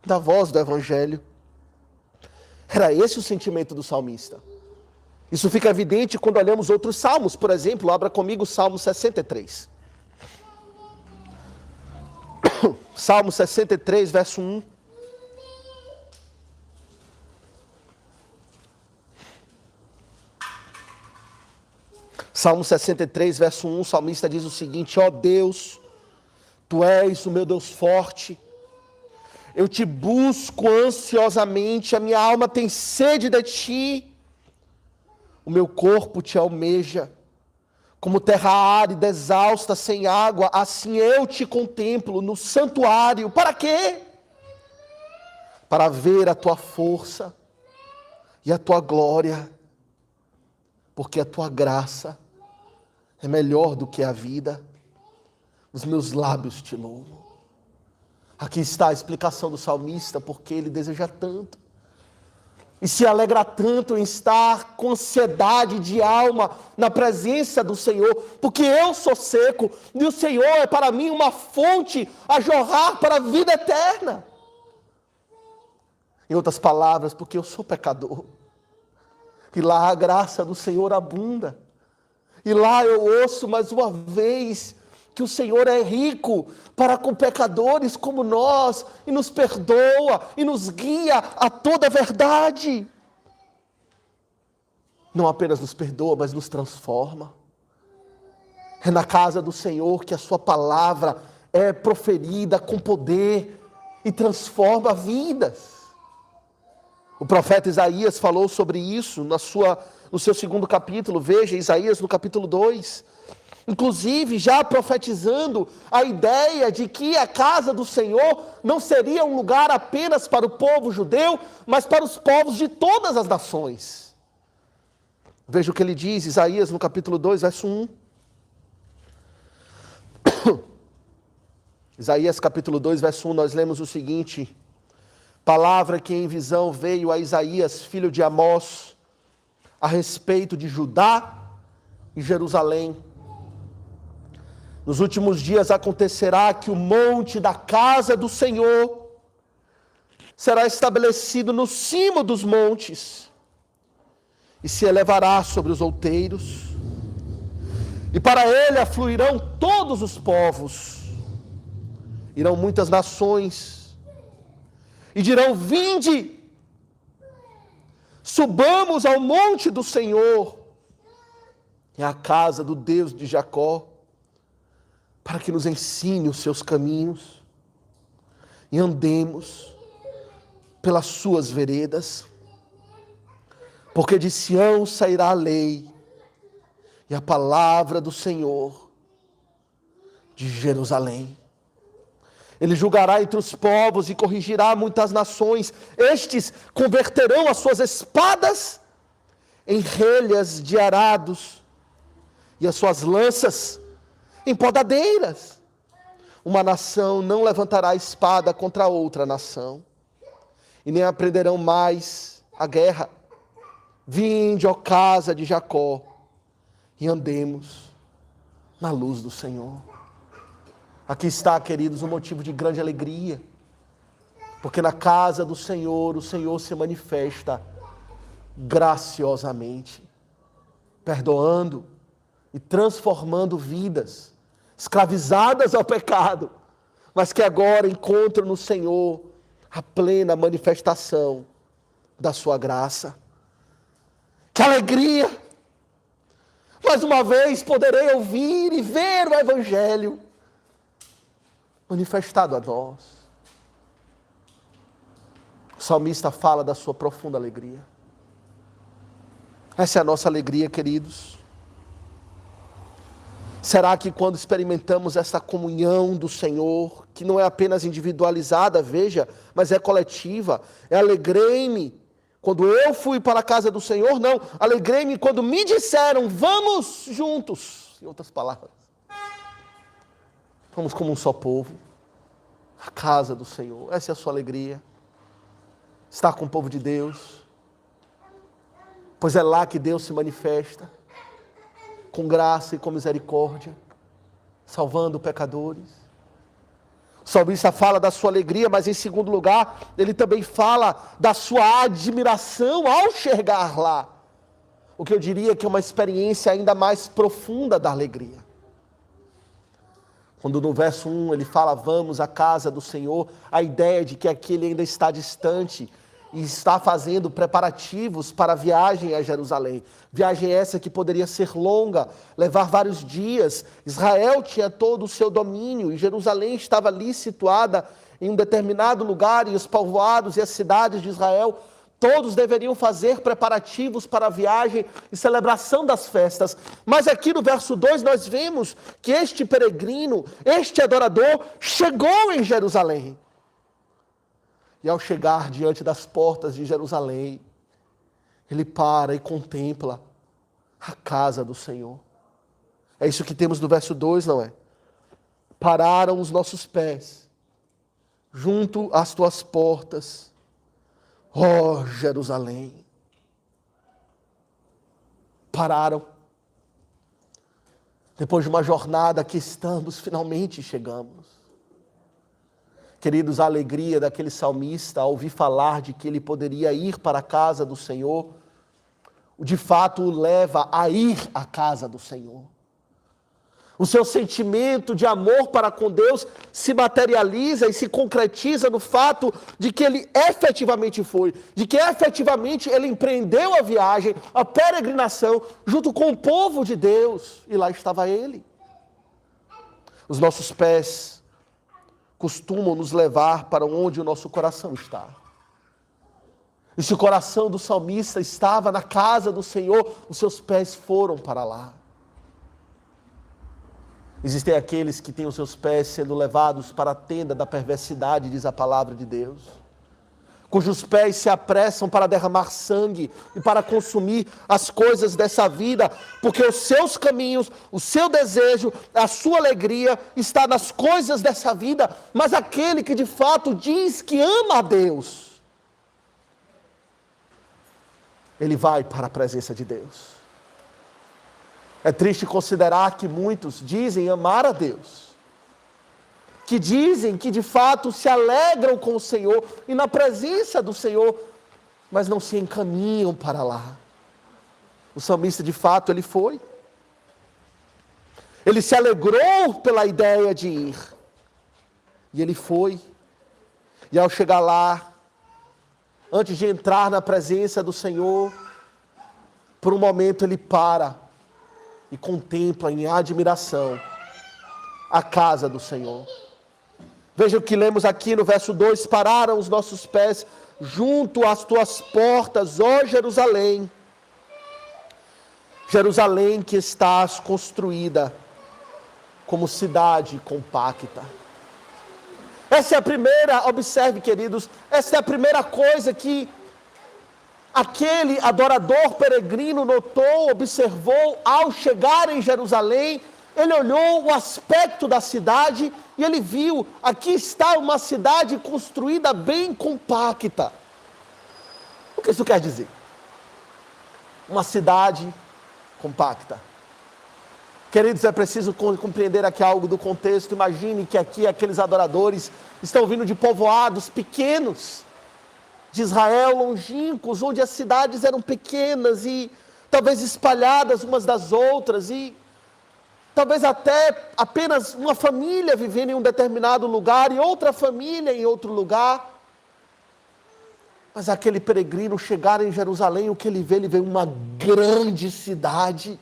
Da voz do Evangelho. Era esse o sentimento do salmista. Isso fica evidente quando olhamos outros salmos. Por exemplo, abra comigo o Salmo 63. Salmo 63, verso 1. Salmo 63, verso 1, o salmista diz o seguinte: ó Deus, Tu és o meu Deus forte, eu Te busco ansiosamente, a minha alma tem sede de Ti, o meu corpo Te almeja, como terra árida, exausta, sem água, assim eu Te contemplo no santuário. Para quê? Para ver a Tua força e a Tua glória, porque a Tua graça é melhor do que a vida. Os meus lábios Te louvam. Aqui está a explicação do salmista, porque ele deseja tanto e se alegra tanto em estar com ansiedade de alma na presença do Senhor, porque eu sou seco e o Senhor é para mim uma fonte a jorrar para a vida eterna. Em outras palavras, porque eu sou pecador e lá a graça do Senhor abunda. E lá eu ouço mais uma vez que o Senhor é rico para com pecadores como nós, e nos perdoa, e nos guia a toda a verdade. não apenas nos perdoa, mas nos transforma. É na casa do Senhor que a sua palavra é proferida com poder e transforma vidas. O profeta Isaías falou sobre isso no seu 2º capítulo. Veja, Isaías no capítulo 2. Inclusive, já profetizando a ideia de que a casa do Senhor não seria um lugar apenas para o povo judeu, mas para os povos de todas as nações. Veja o que ele diz, Isaías no capítulo 2, verso 1. Isaías capítulo 2, verso 1, nós lemos o seguinte: palavra que em visão veio a Isaías, filho de Amós, a respeito de Judá e Jerusalém. Nos últimos dias acontecerá que o monte da casa do Senhor será estabelecido no cimo dos montes e se elevará sobre os outeiros, e para ele afluirão todos os povos. Irão muitas nações e dirão: vinde, subamos ao monte do Senhor e à casa do Deus de Jacó, para que nos ensine os seus caminhos e andemos pelas suas veredas. Porque de Sião sairá a lei e a palavra do Senhor de Jerusalém. Ele julgará entre os povos e corrigirá muitas nações. Estes converterão as suas espadas em relhas de arados e as suas lanças em podadeiras. Uma nação não levantará espada contra outra nação, e nem aprenderão mais a guerra. Vinde, ó casa de Jacó, e andemos na luz do Senhor. Aqui está, queridos, um motivo de grande alegria, porque na casa do Senhor, o Senhor se manifesta graciosamente, perdoando e transformando vidas escravizadas ao pecado, mas que agora encontram no Senhor a plena manifestação da sua graça. Que alegria! Mais uma vez poderei ouvir e ver o Evangelho manifestado a nós. O salmista fala da sua profunda alegria. Essa é a nossa alegria, queridos. Será que quando experimentamos essa comunhão do Senhor, que não é apenas individualizada, veja, mas é coletiva, alegrei-me quando eu fui para a casa do Senhor? Não, alegrei-me quando me disseram: vamos juntos. Em outras palavras, vamos como um só povo, a casa do Senhor. Essa é a sua alegria, estar com o povo de Deus, pois é lá que Deus se manifesta, com graça e com misericórdia, salvando pecadores. O salmista fala da sua alegria, mas em segundo lugar, ele também fala da sua admiração ao chegar lá. O que eu diria que é uma experiência ainda mais profunda da alegria. Quando no verso 1 ele fala: vamos à casa do Senhor, a ideia de que aqui ele ainda está distante e está fazendo preparativos para a viagem a Jerusalém. Viagem essa que poderia ser longa, levar vários dias. Israel tinha todo o seu domínio e Jerusalém estava ali situada em um determinado lugar, e os povoados e as cidades de Israel todos deveriam fazer preparativos para a viagem e celebração das festas. Mas aqui no verso 2 nós vemos que este peregrino, este adorador, chegou em Jerusalém. E ao chegar diante das portas de Jerusalém, ele para e contempla a casa do Senhor. É isso que temos no verso 2, não é? Pararam os nossos pés junto às tuas portas, ó Jerusalém. Pararam. Depois de uma jornada, aqui estamos, finalmente chegamos. Queridos, a alegria daquele salmista ao ouvir falar de que ele poderia ir para a casa do Senhor, de fato o leva a ir à casa do Senhor. O seu sentimento de amor para com Deus se materializa e se concretiza no fato de que ele efetivamente foi, de que efetivamente ele empreendeu a viagem, a peregrinação, junto com o povo de Deus, e lá estava ele. Os nossos pés costumam nos levar para onde o nosso coração está. E se o coração do salmista estava na casa do Senhor, os seus pés foram para lá. Existem aqueles que têm os seus pés sendo levados para a tenda da perversidade, diz a palavra de Deus, cujos pés se apressam para derramar sangue e para consumir as coisas dessa vida, porque os seus caminhos, o seu desejo, a sua alegria está nas coisas dessa vida, mas aquele que de fato diz que ama a Deus, ele vai para a presença de Deus. É triste considerar que muitos dizem amar a Deus, que dizem que de fato se alegram com o Senhor e na presença do Senhor, mas não se encaminham para lá. O salmista de fato ele foi. Ele se alegrou pela ideia de ir. E ele foi. E ao chegar lá, antes de entrar na presença do Senhor, por um momento ele para e contempla em admiração a casa do Senhor. Veja o que lemos aqui no verso 2: pararam os nossos pés junto às tuas portas, ó Jerusalém. Jerusalém que estás construída como cidade compacta. Essa é a primeira, observe queridos, essa é a primeira coisa que aquele adorador peregrino notou, observou ao chegar em Jerusalém. Ele olhou o aspecto da cidade e ele viu, aqui está uma cidade construída bem compacta. O que isso quer dizer? Uma cidade compacta. Queridos, é preciso compreender aqui algo do contexto. Imagine que aqui aqueles adoradores estão vindo de povoados pequenos, de Israel, longínquos, onde as cidades eram pequenas e talvez espalhadas umas das outras, e talvez até apenas uma família vivendo em um determinado lugar e outra família em outro lugar. Mas aquele peregrino chegar em Jerusalém, o que ele vê uma grande cidade,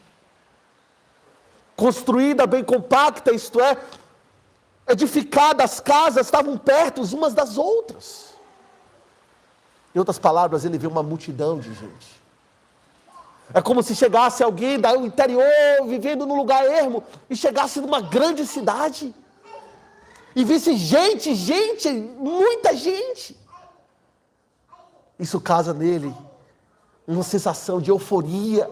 construída bem compacta, isto é, edificada, as casas estavam perto umas das outras. Em outras palavras, ele vê uma multidão de gente. É como se chegasse alguém do interior, vivendo num lugar ermo, e chegasse numa grande cidade, e visse gente, muita gente. Isso causa nele uma sensação de euforia,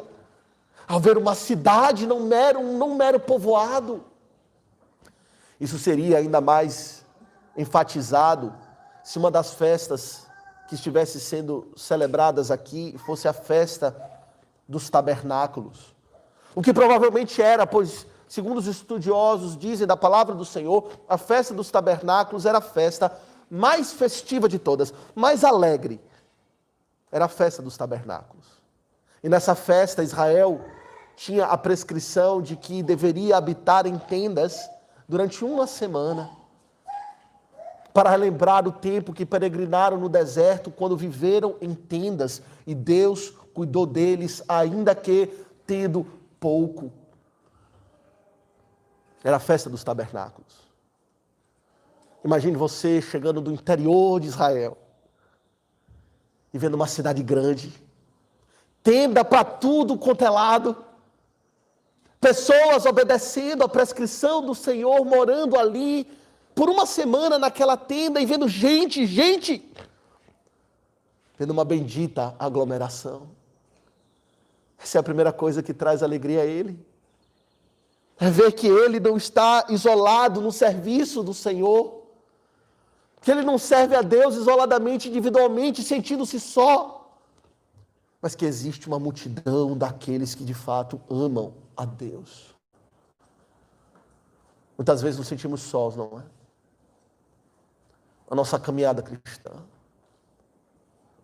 ao ver uma cidade, não mero povoado. Isso seria ainda mais enfatizado se uma das festas que estivesse sendo celebradas aqui fosse a festa dos tabernáculos. O que provavelmente era, pois, segundo os estudiosos dizem da palavra do Senhor, a festa dos tabernáculos era a festa mais festiva de todas, mais alegre. Era a festa dos tabernáculos. E nessa festa, Israel tinha a prescrição de que deveria habitar em tendas durante uma semana, para relembrar o tempo que peregrinaram no deserto, quando viveram em tendas, e Deus cuidou deles, ainda que tendo pouco. Era a festa dos tabernáculos. Imagine você chegando do interior de Israel, e vendo uma cidade grande, tenda para tudo quanto é lado, pessoas obedecendo a prescrição do Senhor, morando ali, por uma semana naquela tenda, e vendo gente, vendo uma bendita aglomeração. Essa é a primeira coisa que traz alegria a ele. É ver que ele não está isolado no serviço do Senhor, que ele não serve a Deus isoladamente, individualmente, sentindo-se só, mas que existe uma multidão daqueles que de fato amam a Deus. Muitas vezes nos sentimos sós, não é? A nossa caminhada cristã.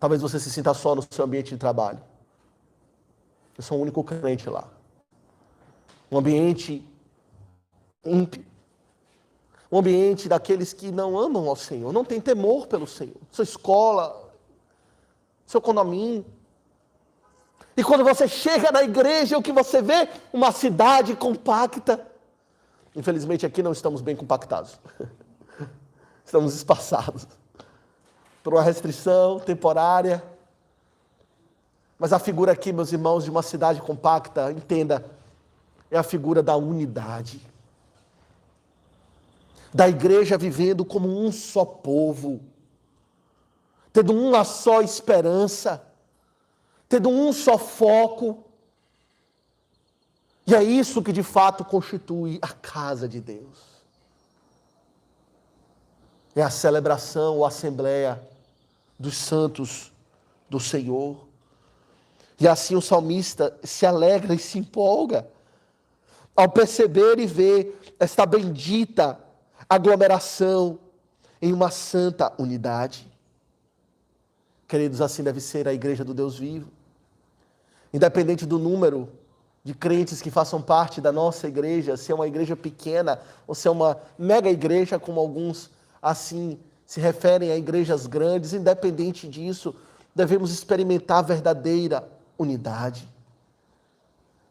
Talvez você se sinta só no seu ambiente de trabalho. Eu sou o único crente lá. Um ambiente ímpio. Um ambiente daqueles que não amam ao Senhor, não tem temor pelo Senhor. Sua escola, seu condomínio. E quando você chega na igreja, o que você vê? Uma cidade compacta. Infelizmente aqui não estamos bem compactados. Estamos espaçados. Por uma restrição temporária. Mas a figura aqui, meus irmãos, de uma cidade compacta, entenda, é a figura da unidade. Da igreja vivendo como um só povo. Tendo uma só esperança. Tendo um só foco. E é isso que de fato constitui a casa de Deus. É a celebração ou assembleia dos santos do Senhor. E assim o salmista se alegra e se empolga ao perceber e ver esta bendita aglomeração em uma santa unidade. Queridos, assim deve ser a igreja do Deus vivo. Independente do número de crentes que façam parte da nossa igreja, se é uma igreja pequena ou se é uma mega igreja, como alguns assim se referem a igrejas grandes, independente disso, devemos experimentar a verdadeira unidade.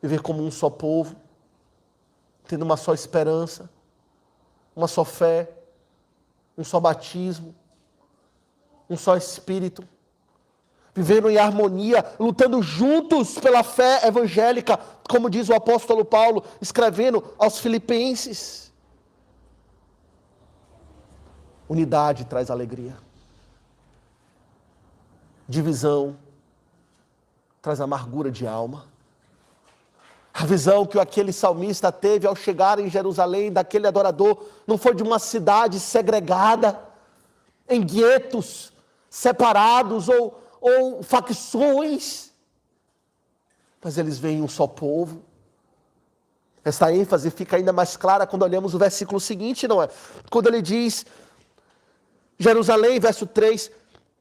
Viver como um só povo, tendo uma só esperança, uma só fé, um só batismo, um só espírito. Vivendo em harmonia, lutando juntos pela fé evangélica, como diz o apóstolo Paulo, escrevendo aos Filipenses. Unidade traz alegria. Divisão traz amargura de alma. A visão que aquele salmista teve ao chegar em Jerusalém, daquele adorador, não foi de uma cidade segregada, em guetos, separados ou facções, mas eles veem um só povo. Essa ênfase fica ainda mais clara quando olhamos o versículo seguinte, não é? Quando ele diz, Jerusalém, verso 3,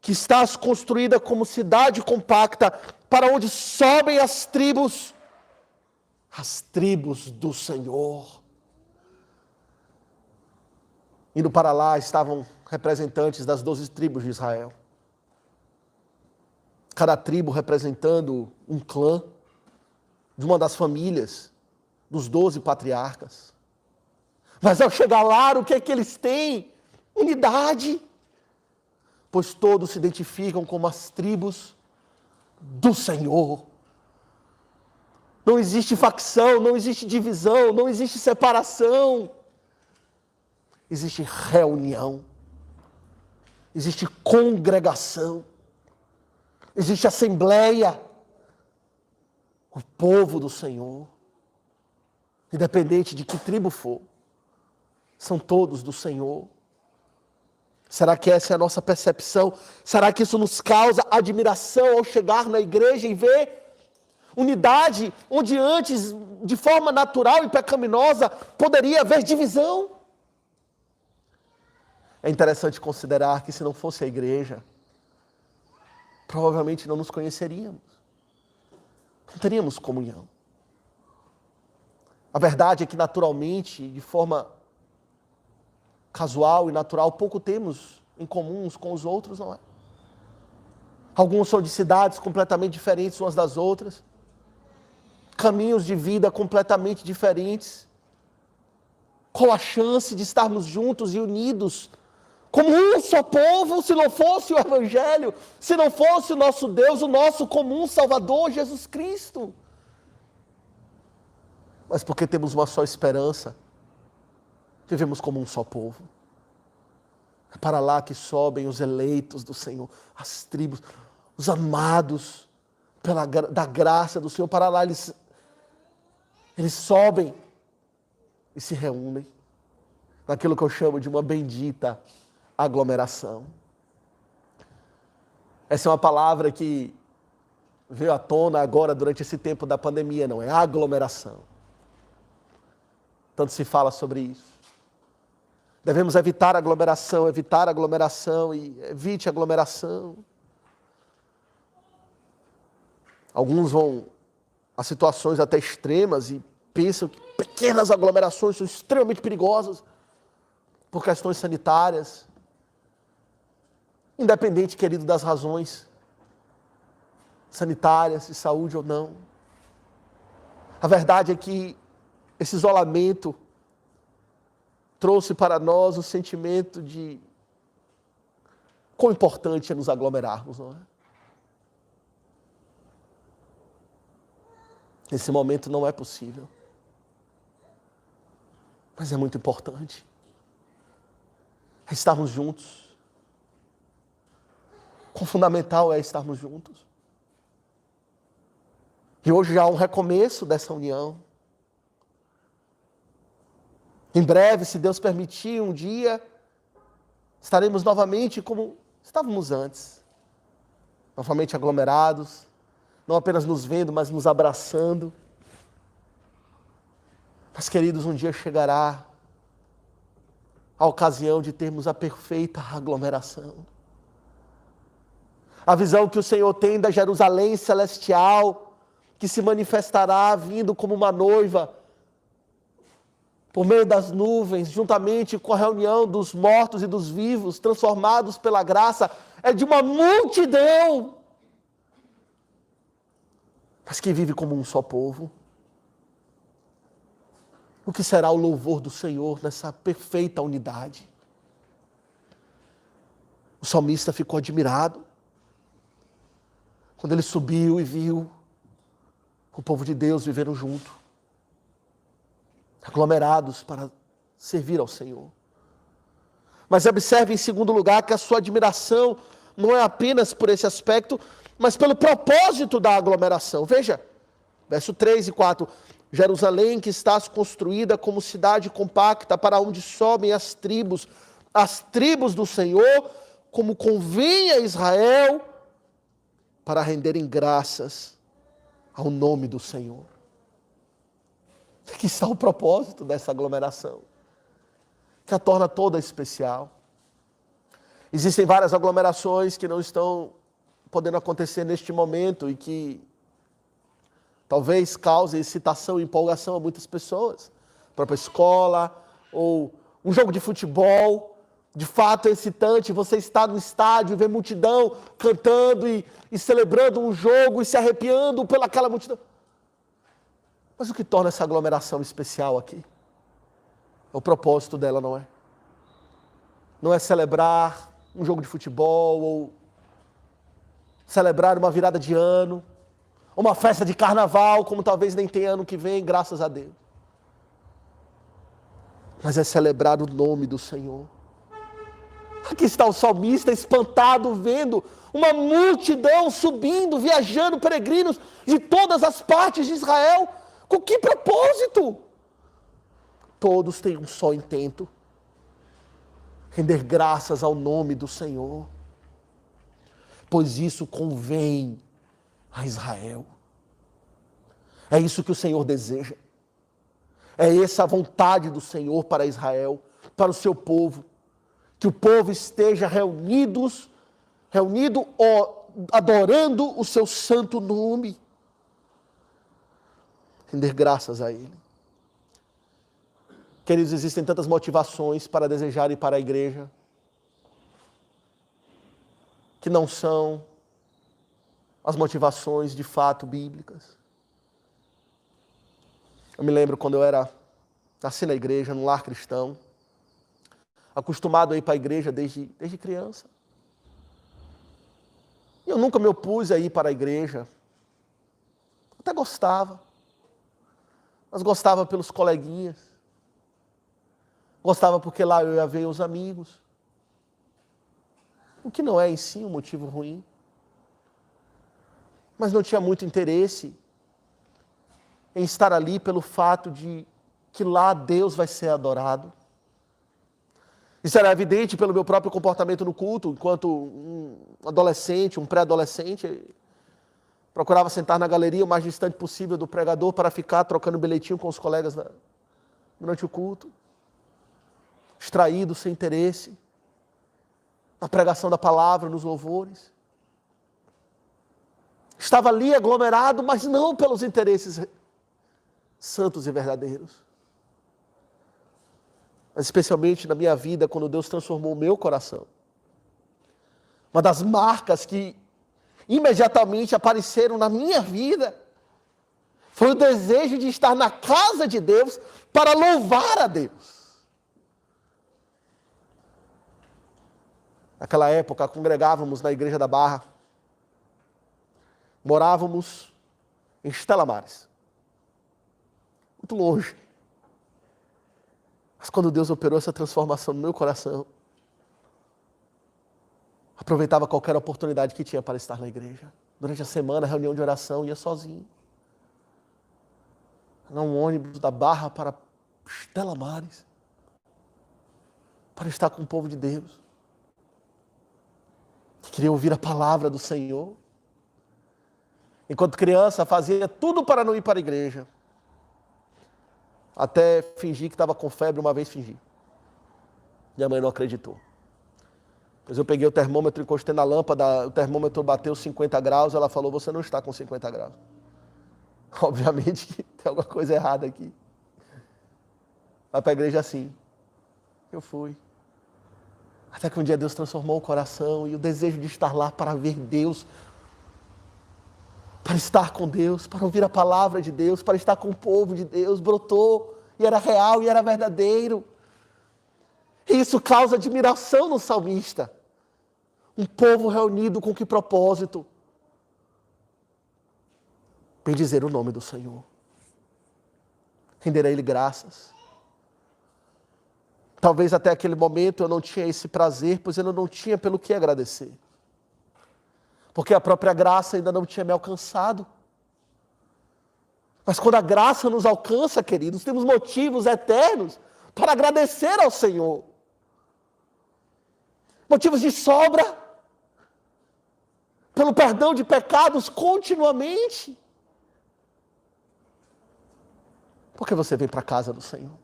que estás construída como cidade compacta, para onde sobem as tribos do Senhor. Indo para lá estavam representantes das 12 tribos de Israel. Cada tribo representando um clã de uma das famílias dos 12 patriarcas. Mas ao chegar lá, o que é que eles têm? Unidade. Pois todos se identificam como as tribos do Senhor. Não existe facção, não existe divisão, não existe separação. Existe reunião. Existe congregação. Existe assembleia, o povo do Senhor, independente de que tribo for, são todos do Senhor. Será que essa é a nossa percepção? Será que isso nos causa admiração ao chegar na igreja e ver unidade, onde antes, de forma natural e pecaminosa, poderia haver divisão? É interessante considerar que se não fosse a igreja, provavelmente não nos conheceríamos. Não teríamos comunhão. A verdade é que naturalmente, de forma casual e natural, pouco temos em comum uns com os outros, não é? Alguns são de cidades completamente diferentes umas das outras. Caminhos de vida completamente diferentes. Qual a chance de estarmos juntos e unidos como um só povo, se não fosse o Evangelho, se não fosse o nosso Deus, o nosso comum Salvador, Jesus Cristo? Mas porque temos uma só esperança, vivemos como um só povo. É para lá que sobem os eleitos do Senhor, as tribos, os amados da graça do Senhor. Para lá eles sobem e se reúnem naquilo que eu chamo de uma bendita aglomeração. Essa é uma palavra que veio à tona agora durante esse tempo da pandemia, não é? Aglomeração. Tanto se fala sobre isso. Devemos evitar aglomeração e evite aglomeração. Alguns vão a situações até extremas e pensam que pequenas aglomerações são extremamente perigosas por questões sanitárias. Independente, querido, das razões sanitárias, de saúde ou não. A verdade é que esse isolamento trouxe para nós o sentimento de quão importante é nos aglomerarmos, não é? Nesse momento não é possível. Mas é muito importante. É estarmos juntos. Quão fundamental é estarmos juntos. E hoje já há um recomeço dessa união. Em breve, se Deus permitir, um dia, estaremos novamente como estávamos antes. Novamente aglomerados, não apenas nos vendo, mas nos abraçando. Mas, queridos, um dia chegará a ocasião de termos a perfeita aglomeração. A visão que o Senhor tem da Jerusalém celestial, que se manifestará vindo como uma noiva, por meio das nuvens, juntamente com a reunião dos mortos e dos vivos, transformados pela graça, é de uma multidão, mas que vive como um só povo. O que será o louvor do Senhor nessa perfeita unidade? O salmista ficou admirado quando ele subiu e viu o povo de Deus vivendo junto, aglomerados para servir ao Senhor. Mas observe em segundo lugar que a sua admiração não é apenas por esse aspecto, mas pelo propósito da aglomeração. Veja, verso 3 e 4. Jerusalém, que estás construída como cidade compacta, para onde sobem as tribos do Senhor, como convém a Israel, para renderem graças ao nome do Senhor. Aqui está o propósito dessa aglomeração, que a torna toda especial. Existem várias aglomerações que não estão podendo acontecer neste momento e que talvez cause excitação e empolgação a muitas pessoas. A própria escola, ou um jogo de futebol, de fato é excitante. Você está no estádio e vê multidão cantando e celebrando um jogo e se arrepiando pelaquela multidão. Mas o que torna essa aglomeração especial aqui? É o propósito dela, não é? Não é celebrar um jogo de futebol ou celebrar uma virada de ano, uma festa de carnaval, como talvez nem tenha ano que vem, graças a Deus. Mas é celebrar o nome do Senhor. Aqui está o salmista espantado, vendo uma multidão subindo, viajando, peregrinos de todas as partes de Israel. Com que propósito? Todos têm um só intento: render graças ao nome do Senhor, pois isso convém a Israel. É isso que o Senhor deseja. É essa a vontade do Senhor para Israel, para o seu povo. Que o povo esteja reunido, adorando o seu santo nome. Render graças a Ele. Queridos, existem tantas motivações para desejar ir para a igreja, que não são as motivações de fato bíblicas. Eu me lembro quando eu nasci na igreja, num lar cristão, acostumado a ir para a igreja desde criança. E eu nunca me opus a ir para a igreja. Até gostava. Mas gostava pelos coleguinhas. Gostava porque lá eu ia ver os amigos. O que não é em si um motivo ruim. Mas não tinha muito interesse em estar ali pelo fato de que lá Deus vai ser adorado. Isso era evidente pelo meu próprio comportamento no culto, enquanto um adolescente, um pré-adolescente, procurava sentar na galeria o mais distante possível do pregador para ficar trocando bilhetinho com os colegas durante o culto. Distraído, sem interesse, na pregação da palavra, nos louvores. Estava ali aglomerado, mas não pelos interesses santos e verdadeiros. Mas especialmente na minha vida, quando Deus transformou o meu coração. Uma das marcas que imediatamente apareceram na minha vida foi o desejo de estar na casa de Deus para louvar a Deus. Naquela época, congregávamos na Igreja da Barra. Morávamos em Estela Maris. Muito longe. Mas quando Deus operou essa transformação no meu coração, aproveitava qualquer oportunidade que tinha para estar na igreja. Durante a semana, reunião de oração, ia sozinho. Num ônibus da Barra para Estela Maris. Para estar com o povo de Deus. Que queria ouvir a palavra do Senhor. Enquanto criança, fazia tudo para não ir para a igreja. Até fingir que estava com febre, uma vez fingi. Minha mãe não acreditou. Depois eu peguei o termômetro, encostei na lâmpada, o termômetro bateu 50 graus, ela falou, você não está com 50 graus. Obviamente que tem alguma coisa errada aqui. Vai para a igreja assim. Eu fui. Até que um dia Deus transformou o coração e o desejo de estar lá para ver Deus, para estar com Deus, para ouvir a palavra de Deus, para estar com o povo de Deus, brotou e era real e era verdadeiro. E isso causa admiração no salmista. Um povo reunido com que propósito? Bendizer o nome do Senhor. Render a Ele graças. Talvez até aquele momento eu não tinha esse prazer, pois eu não tinha pelo que agradecer. Porque a própria graça ainda não tinha me alcançado. Mas quando a graça nos alcança, queridos, temos motivos eternos para agradecer ao Senhor. Motivos de sobra. Pelo perdão de pecados continuamente. Por que você vem para a casa do Senhor?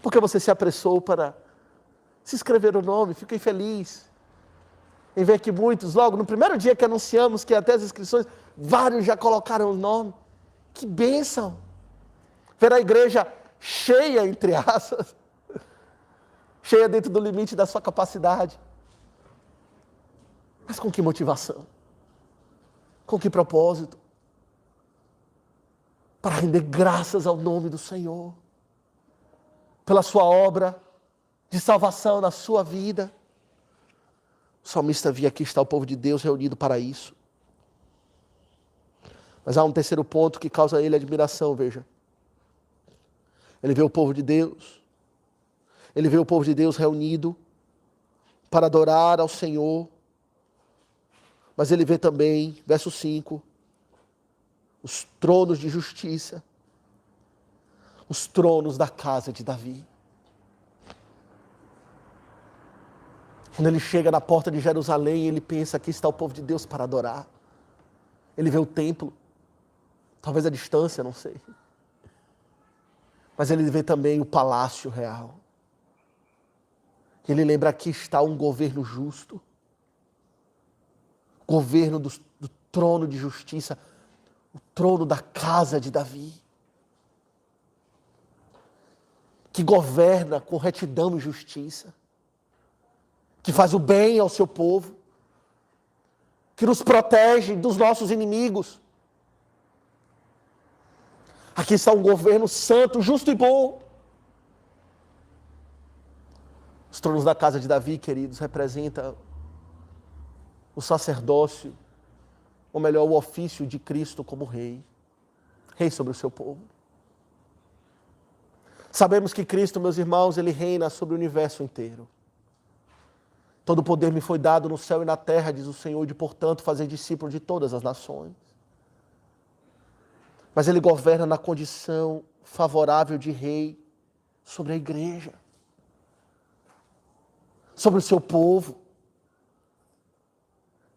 Porque você se apressou para se escrever o nome, fiquei feliz em ver que muitos, logo no primeiro dia que anunciamos que até as inscrições, vários já colocaram o nome. Que bênção! Ver a igreja cheia, entre aspas, cheia dentro do limite da sua capacidade. Mas com que motivação? Com que propósito? Para render graças ao nome do Senhor. Pela sua obra de salvação na sua vida. O salmista via aqui está o povo de Deus reunido para isso. Mas há um terceiro ponto que causa a ele admiração, veja. Ele vê o povo de Deus. Ele vê o povo de Deus reunido para adorar ao Senhor. Mas ele vê também, verso 5, os tronos de justiça. Os tronos da casa de Davi. Quando ele chega na porta de Jerusalém, ele pensa, aqui está o povo de Deus para adorar. Ele vê o templo, talvez a distância, não sei. Mas ele vê também o palácio real. Ele lembra, aqui está um governo justo. Governo do trono de justiça, o trono da casa de Davi. Que governa com retidão e justiça, que faz o bem ao seu povo, que nos protege dos nossos inimigos. Aqui está um governo santo, justo e bom. Os tronos da casa de Davi, queridos, representam o sacerdócio, ou melhor, o ofício de Cristo como rei. Rei sobre o seu povo. Sabemos que Cristo, meus irmãos, Ele reina sobre o universo inteiro. Todo poder me foi dado no céu e na terra, diz o Senhor, e de, portanto, fazer discípulo de todas as nações. Mas Ele governa na condição favorável de rei sobre a igreja, sobre o seu povo.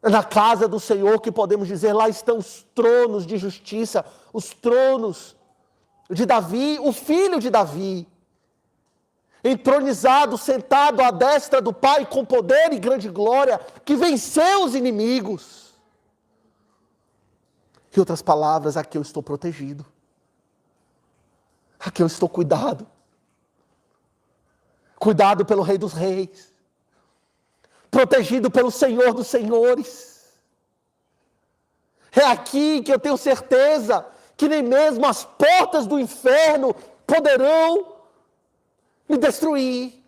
Na casa do Senhor, que podemos dizer, lá estão os tronos de justiça, os tronos de Davi, o filho de Davi, entronizado, sentado à destra do Pai, com poder e grande glória, que venceu os inimigos. Em outras palavras, aqui eu estou protegido. Aqui eu estou cuidado. Cuidado pelo Rei dos Reis. Protegido pelo Senhor dos Senhores. É aqui que eu tenho certeza que nem mesmo as portas do inferno poderão me destruir.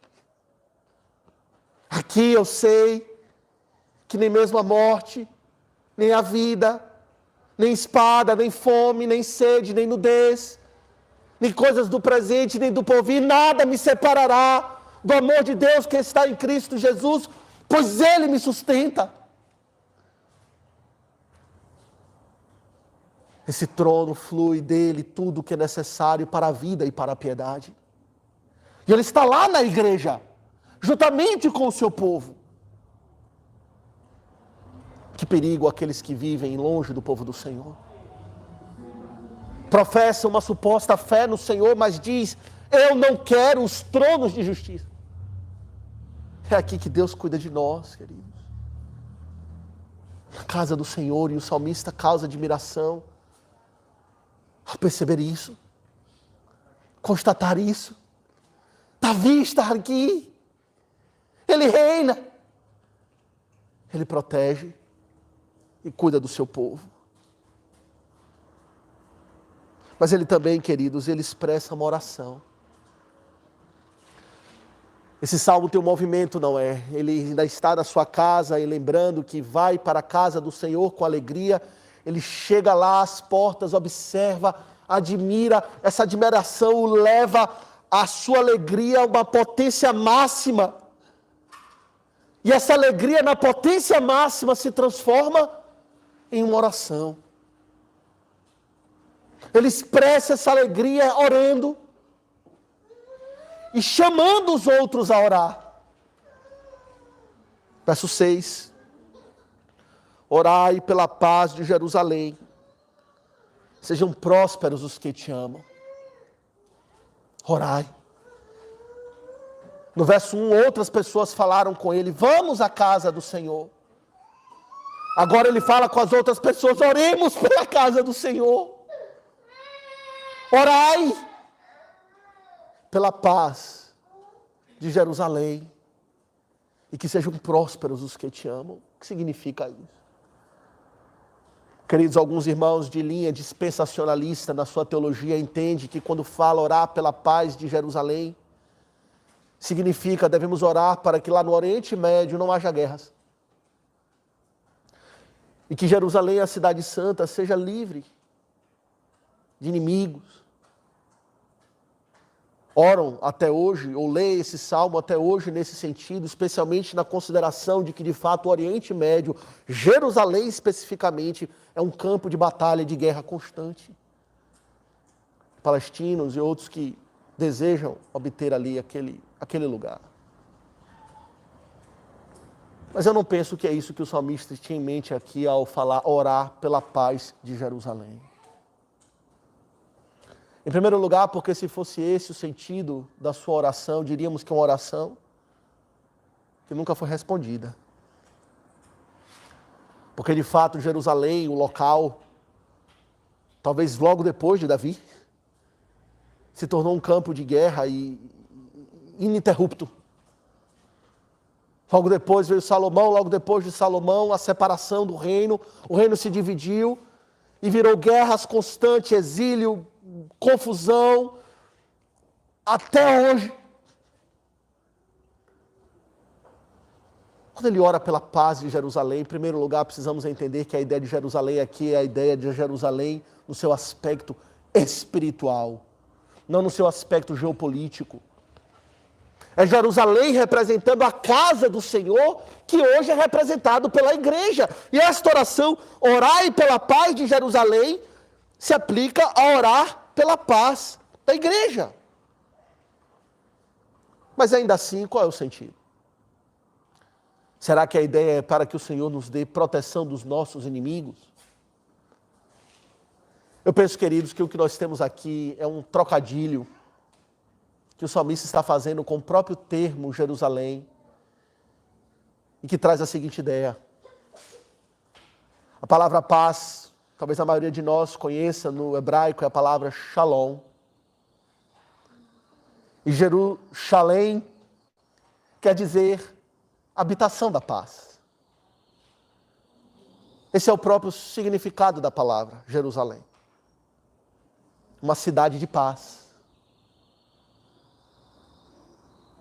Aqui eu sei que nem mesmo a morte, nem a vida, nem espada, nem fome, nem sede, nem nudez, nem coisas do presente, nem do porvir, nada me separará do amor de Deus que está em Cristo Jesus, pois Ele me sustenta. Esse trono flui dele tudo o que é necessário para a vida e para a piedade. E Ele está lá na igreja, juntamente com o seu povo. Que perigo aqueles que vivem longe do povo do Senhor. Professam uma suposta fé no Senhor, mas diz: eu não quero os tronos de justiça. É aqui que Deus cuida de nós, queridos. Na casa do Senhor, e o salmista causa admiração ao perceber isso, constatar isso. Davi está aqui, ele reina, ele protege e cuida do seu povo. Mas ele também, queridos, ele expressa uma oração. Esse salmo tem um movimento, não é? Ele ainda está na sua casa e lembrando que vai para a casa do Senhor com alegria. Ele chega lá às portas, observa, admira. Essa admiração o leva a sua alegria a uma potência máxima. E essa alegria na potência máxima se transforma em uma oração. Ele expressa essa alegria orando e chamando os outros a orar. Verso 6. Orai pela paz de Jerusalém. Sejam prósperos os que te amam. Orai. No verso 1, outras pessoas falaram com ele: vamos à casa do Senhor. Agora ele fala com as outras pessoas: oremos pela casa do Senhor. Orai pela paz de Jerusalém. E que sejam prósperos os que te amam. O que significa isso? Queridos, alguns irmãos de linha dispensacionalista na sua teologia entendem que quando fala orar pela paz de Jerusalém, significa devemos orar para que lá no Oriente Médio não haja guerras. E que Jerusalém, a cidade santa, seja livre de inimigos. Oram até hoje, ou leem esse salmo até hoje nesse sentido, especialmente na consideração de que de fato o Oriente Médio, Jerusalém especificamente, é um campo de batalha, de guerra constante. Palestinos e outros que desejam obter ali aquele lugar. Mas eu não penso que é isso que o salmista tinha em mente aqui ao falar orar pela paz de Jerusalém. Em primeiro lugar, porque se fosse esse o sentido da sua oração, diríamos que é uma oração que nunca foi respondida. Porque de fato Jerusalém, o local, talvez logo depois de Davi, se tornou um campo de guerra ininterrupto. Logo depois veio Salomão, logo depois de Salomão, a separação do reino, o reino se dividiu e virou guerras constantes, exílio, confusão, até hoje. Quando ele ora pela paz de Jerusalém, em primeiro lugar precisamos entender que a ideia de Jerusalém aqui é a ideia de Jerusalém no seu aspecto espiritual, não no seu aspecto geopolítico. É Jerusalém representando a casa do Senhor, que hoje é representado pela igreja. E esta oração, orai pela paz de Jerusalém, se aplica a orar pela paz da igreja. Mas ainda assim, qual é o sentido? Será que a ideia é para que o Senhor nos dê proteção dos nossos inimigos? Eu penso, queridos, que o que nós temos aqui é um trocadilho que o salmista está fazendo com o próprio termo Jerusalém e que traz a seguinte ideia. A palavra paz, talvez a maioria de nós conheça no hebraico, é a palavra shalom. E Jerusalém quer dizer habitação da paz. Esse é o próprio significado da palavra Jerusalém. Uma cidade de paz.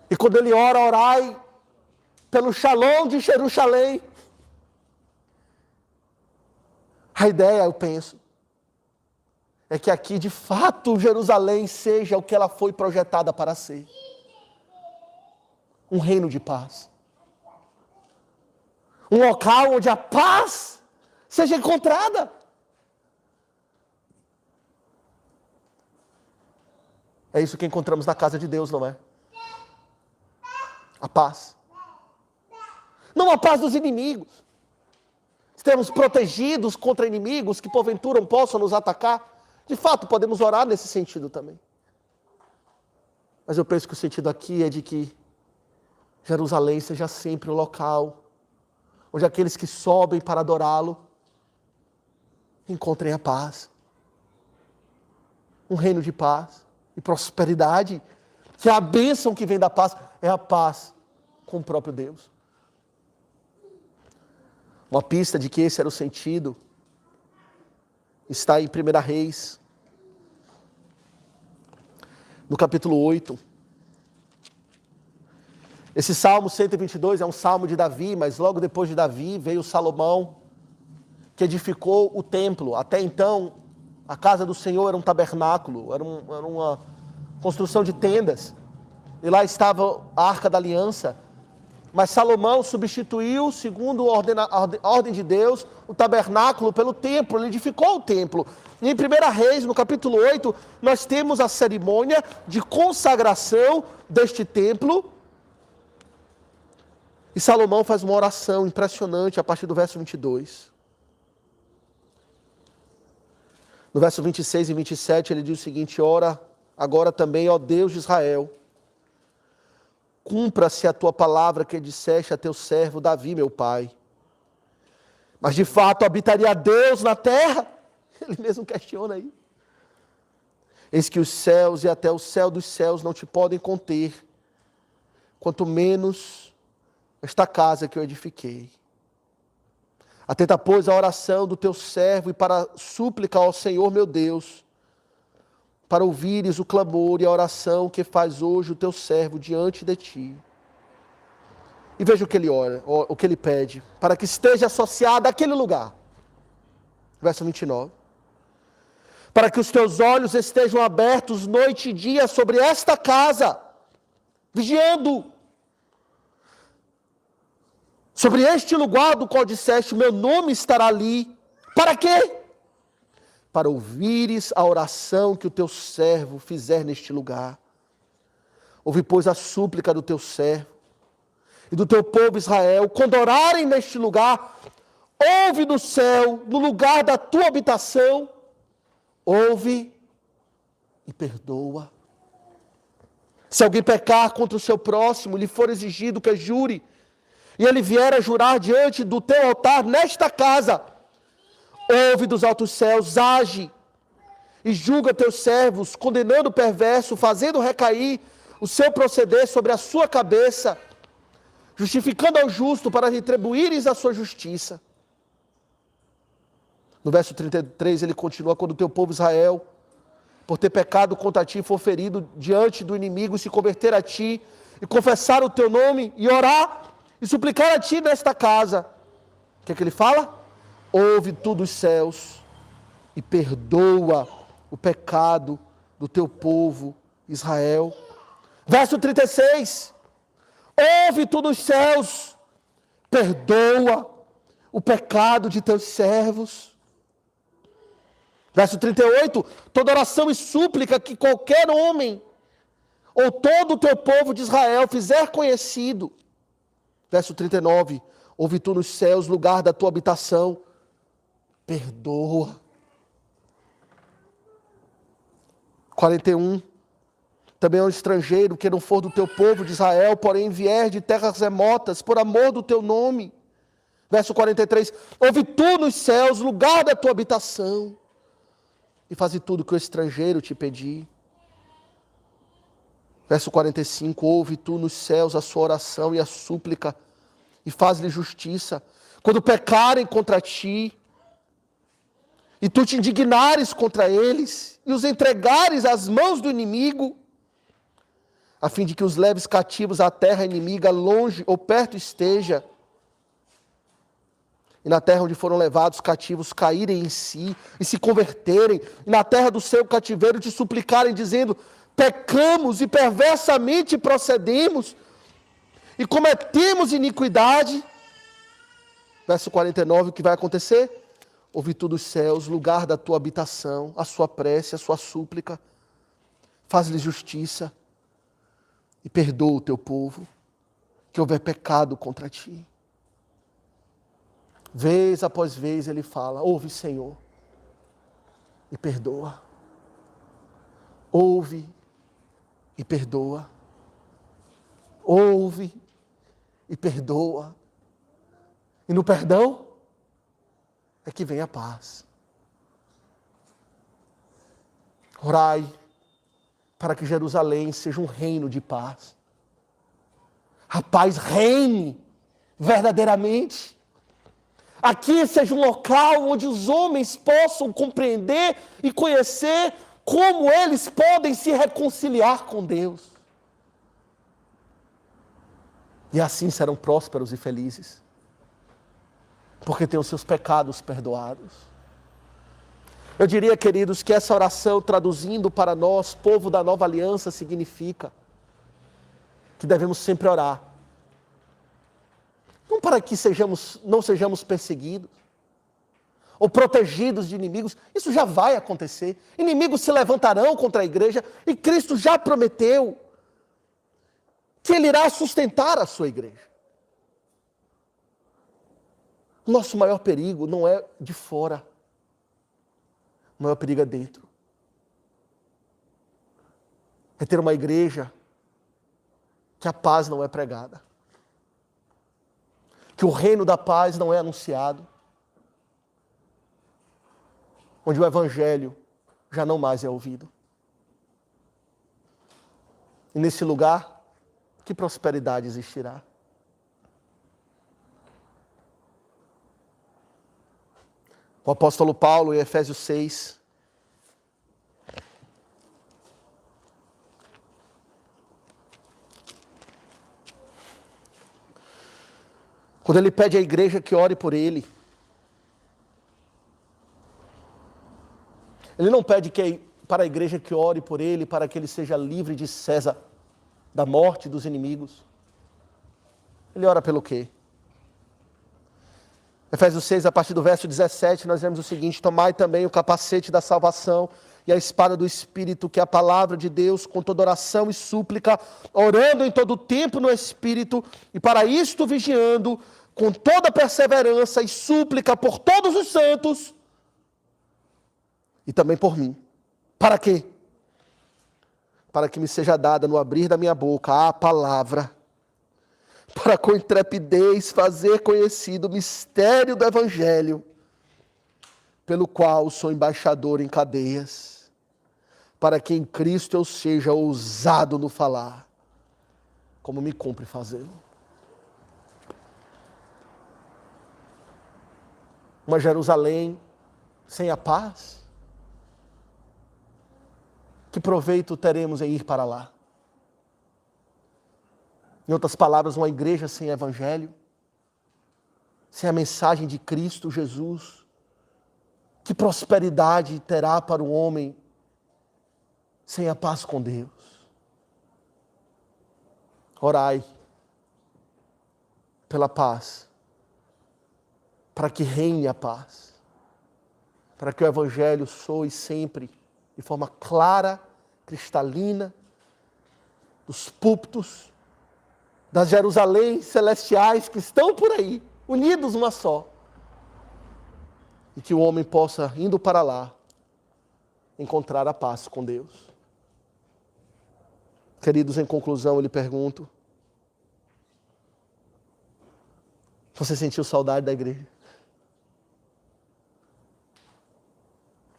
E quando ele ora, orai pelo Shalom de Jerusalém. A ideia, eu penso, é que aqui, de fato, Jerusalém seja o que ela foi projetada para ser. Um reino de paz. Um local onde a paz seja encontrada. É isso que encontramos na casa de Deus, não é? A paz. Não a paz dos inimigos. Estamos protegidos contra inimigos que porventura possam nos atacar. De fato, podemos orar nesse sentido também. Mas eu penso que o sentido aqui é de que Jerusalém seja sempre o local onde aqueles que sobem para adorá-lo encontrem a paz. Um reino de paz e prosperidade, que a bênção que vem da paz é a paz com o próprio Deus. Uma pista de que esse era o sentido está em 1 Reis, no capítulo 8. Esse Salmo 122 é um salmo de Davi, mas logo depois de Davi veio Salomão, que edificou o templo. Até então, a casa do Senhor era um tabernáculo, era uma construção de tendas. E lá estava a Arca da Aliança. Mas Salomão substituiu, segundo a ordem de Deus, o tabernáculo pelo templo. Ele edificou o templo. E em 1 Reis, no capítulo 8, nós temos a cerimônia de consagração deste templo. E Salomão faz uma oração impressionante a partir do verso 22. No verso 26 e 27 ele diz o seguinte: ora agora também, ó Deus de Israel, cumpra-se a tua palavra que disseste a teu servo Davi, meu pai. Mas de fato habitaria Deus na terra? Ele mesmo questiona aí. Eis que os céus e até o céu dos céus não te podem conter, quanto menos esta casa que eu edifiquei. Atenta, pois, a oração do teu servo e para súplica ao Senhor meu Deus, para ouvires o clamor e a oração que faz hoje o teu servo diante de ti. E veja o que ele ora, o que ele pede, para que esteja associado àquele lugar. Verso 29. Para que os teus olhos estejam abertos noite e dia sobre esta casa, vigiando. Sobre este lugar do qual disseste, o meu nome estará ali. Para quê? Para ouvires a oração que o teu servo fizer neste lugar. Ouve, pois, a súplica do teu servo e do teu povo Israel, quando orarem neste lugar, ouve do céu, no lugar da tua habitação, ouve e perdoa. Se alguém pecar contra o seu próximo, lhe for exigido que jure, e ele vier a jurar diante do teu altar nesta casa, ouve dos altos céus, age e julga teus servos, condenando o perverso, fazendo recair o seu proceder sobre a sua cabeça, justificando ao justo para retribuires a sua justiça. No verso 33 ele continua: quando o teu povo Israel, por ter pecado contra ti, for ferido diante do inimigo, se converter a ti e confessar o teu nome e orar e suplicar a ti nesta casa, o que é que ele fala? Ouve tu dos céus e perdoa o pecado do teu povo Israel. Verso 36, ouve tu dos céus, perdoa o pecado de teus servos. Verso 38, toda oração e súplica que qualquer homem ou todo o teu povo de Israel fizer conhecido. Verso 39, ouve tu nos céus, lugar da tua habitação, perdoa. 41, também ao estrangeiro que não for do teu povo de Israel, porém vier de terras remotas, por amor do teu nome. Verso 43, ouve tu nos céus, lugar da tua habitação, e faze tudo que o estrangeiro te pedir. Verso 45, ouve tu nos céus a sua oração e a súplica, e faz-lhe justiça. Quando pecarem contra ti, e tu te indignares contra eles, e os entregares às mãos do inimigo, a fim de que os leves cativos à terra inimiga, longe ou perto esteja, e na terra onde foram levados cativos caírem em si, e se converterem, e na terra do seu cativeiro te suplicarem, dizendo, pecamos e perversamente procedemos, e cometemos iniquidade. Verso 49, o que vai acontecer? Ouve tu dos céus, lugar da tua habitação, a sua prece, a sua súplica, faz-lhe justiça, e perdoa o teu povo, que houver pecado contra ti. Vez após vez ele fala, ouve Senhor, e perdoa. Ouve e perdoa. Ouve e perdoa. E no perdão é que vem a paz. Orai para que Jerusalém seja um reino de paz. A paz reine verdadeiramente. Aqui seja um local onde os homens possam compreender e conhecer como eles podem se reconciliar com Deus. E assim serão prósperos e felizes, porque têm os seus pecados perdoados. Eu diria, queridos, que essa oração, traduzindo para nós, povo da nova aliança, significa que devemos sempre orar. Não para que não sejamos perseguidos, ou protegidos de inimigos, isso já vai acontecer. Inimigos se levantarão contra a igreja, e Cristo já prometeu que Ele irá sustentar a sua igreja. O nosso maior perigo não é de fora, o maior perigo é dentro. É ter uma igreja que a paz não é pregada, que o reino da paz não é anunciado, onde o evangelho já não mais é ouvido. E nesse lugar, que prosperidade existirá? O apóstolo Paulo, em Efésios 6, quando ele pede à igreja que ore por ele, ele não pede para a igreja que ore por ele, para que ele seja livre de César, da morte dos inimigos. Ele ora pelo quê? Efésios 6, a partir do verso 17, nós vemos o seguinte: tomai também o capacete da salvação e a espada do Espírito, que é a palavra de Deus, com toda oração e súplica, orando em todo o tempo no Espírito, e para isto vigiando, com toda perseverança e súplica por todos os santos, e também por mim. Para quê? Para que me seja dada no abrir da minha boca a palavra, para com intrepidez fazer conhecido o mistério do Evangelho, pelo qual sou embaixador em cadeias, para que em Cristo eu seja ousado no falar, como me cumpre fazê-lo. Uma Jerusalém sem a paz? Que proveito teremos em ir para lá? Em outras palavras, uma igreja sem evangelho, sem a mensagem de Cristo Jesus, que prosperidade terá para o homem sem a paz com Deus? Orai pela paz, para que reine a paz, para que o evangelho soe sempre de forma clara, cristalina, dos púlpitos, das Jerusalém celestiais que estão por aí, unidos uma só. E que o homem possa, indo para lá, encontrar a paz com Deus. Queridos, em conclusão, eu lhe pergunto: você sentiu saudade da igreja?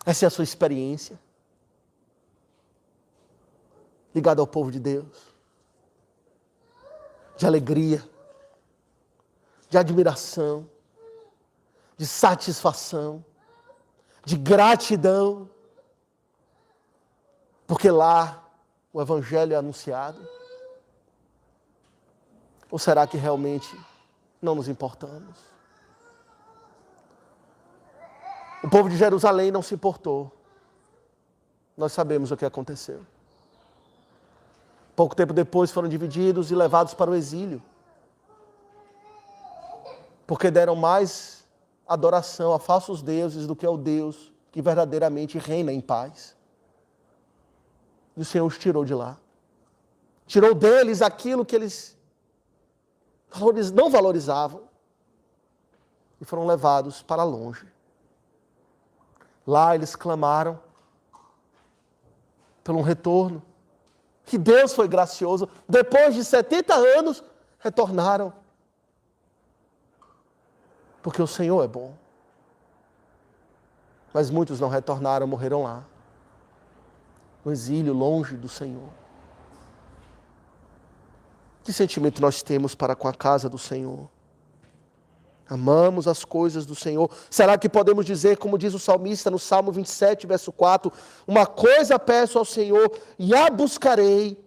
Essa é a sua experiência? ligado ao povo de Deus, de alegria, de admiração, de satisfação, de gratidão, porque lá o Evangelho é anunciado? Ou será que realmente não nos importamos? O povo de Jerusalém não se importou. Nós sabemos o que aconteceu. Pouco tempo depois foram divididos e levados para o exílio, porque deram mais adoração a falsos deuses do que ao Deus que verdadeiramente reina em paz. E o Senhor os tirou de lá. Tirou deles aquilo que eles não valorizavam e foram levados para longe. Lá eles clamaram por um retorno. Que Deus foi gracioso. Depois de 70 anos, retornaram. Porque o Senhor é bom. Mas muitos não retornaram, morreram lá. No exílio, longe do Senhor. Que sentimento nós temos para com a casa do Senhor? Amamos as coisas do Senhor. Será que podemos dizer, como diz o salmista no Salmo 27, verso 4, uma coisa peço ao Senhor e a buscarei,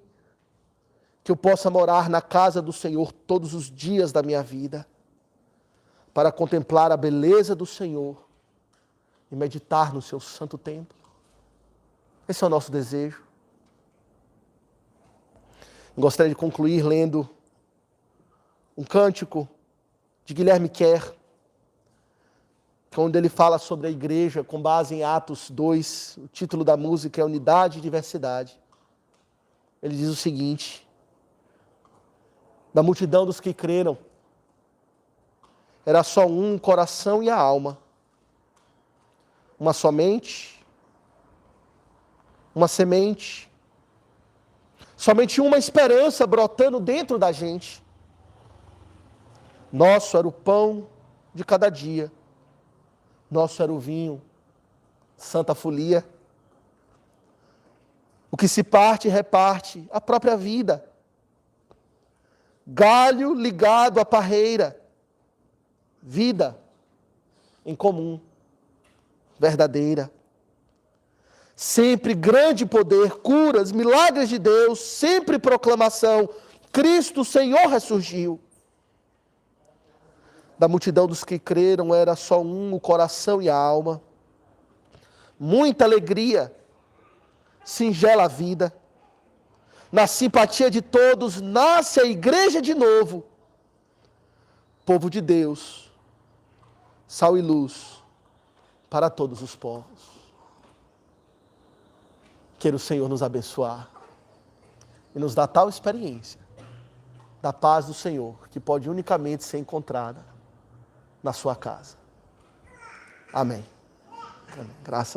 que eu possa morar na casa do Senhor todos os dias da minha vida, para contemplar a beleza do Senhor e meditar no seu santo templo? Esse é o nosso desejo. Gostaria de concluir lendo um cântico de Guilherme Kerr, onde ele fala sobre a igreja com base em Atos 2. O título da música é Unidade e Diversidade. Ele diz o seguinte: da multidão dos que creram, era só um coração e a alma, uma só mente, uma semente, somente uma esperança brotando dentro da gente. Nosso era o pão de cada dia, nosso era o vinho, santa folia. O que se parte, reparte a própria vida. Galho ligado à parreira, vida em comum, verdadeira. Sempre grande poder, curas, milagres de Deus, sempre proclamação, Cristo o Senhor ressurgiu. Da multidão dos que creram era só um, o coração e a alma. Muita alegria, singela vida. Na simpatia de todos, nasce a igreja de novo. Povo de Deus, sal e luz para todos os povos. Queira o Senhor nos abençoar e nos dar tal experiência da paz do Senhor, que pode unicamente ser encontrada na sua casa. Amém. Amém. Graças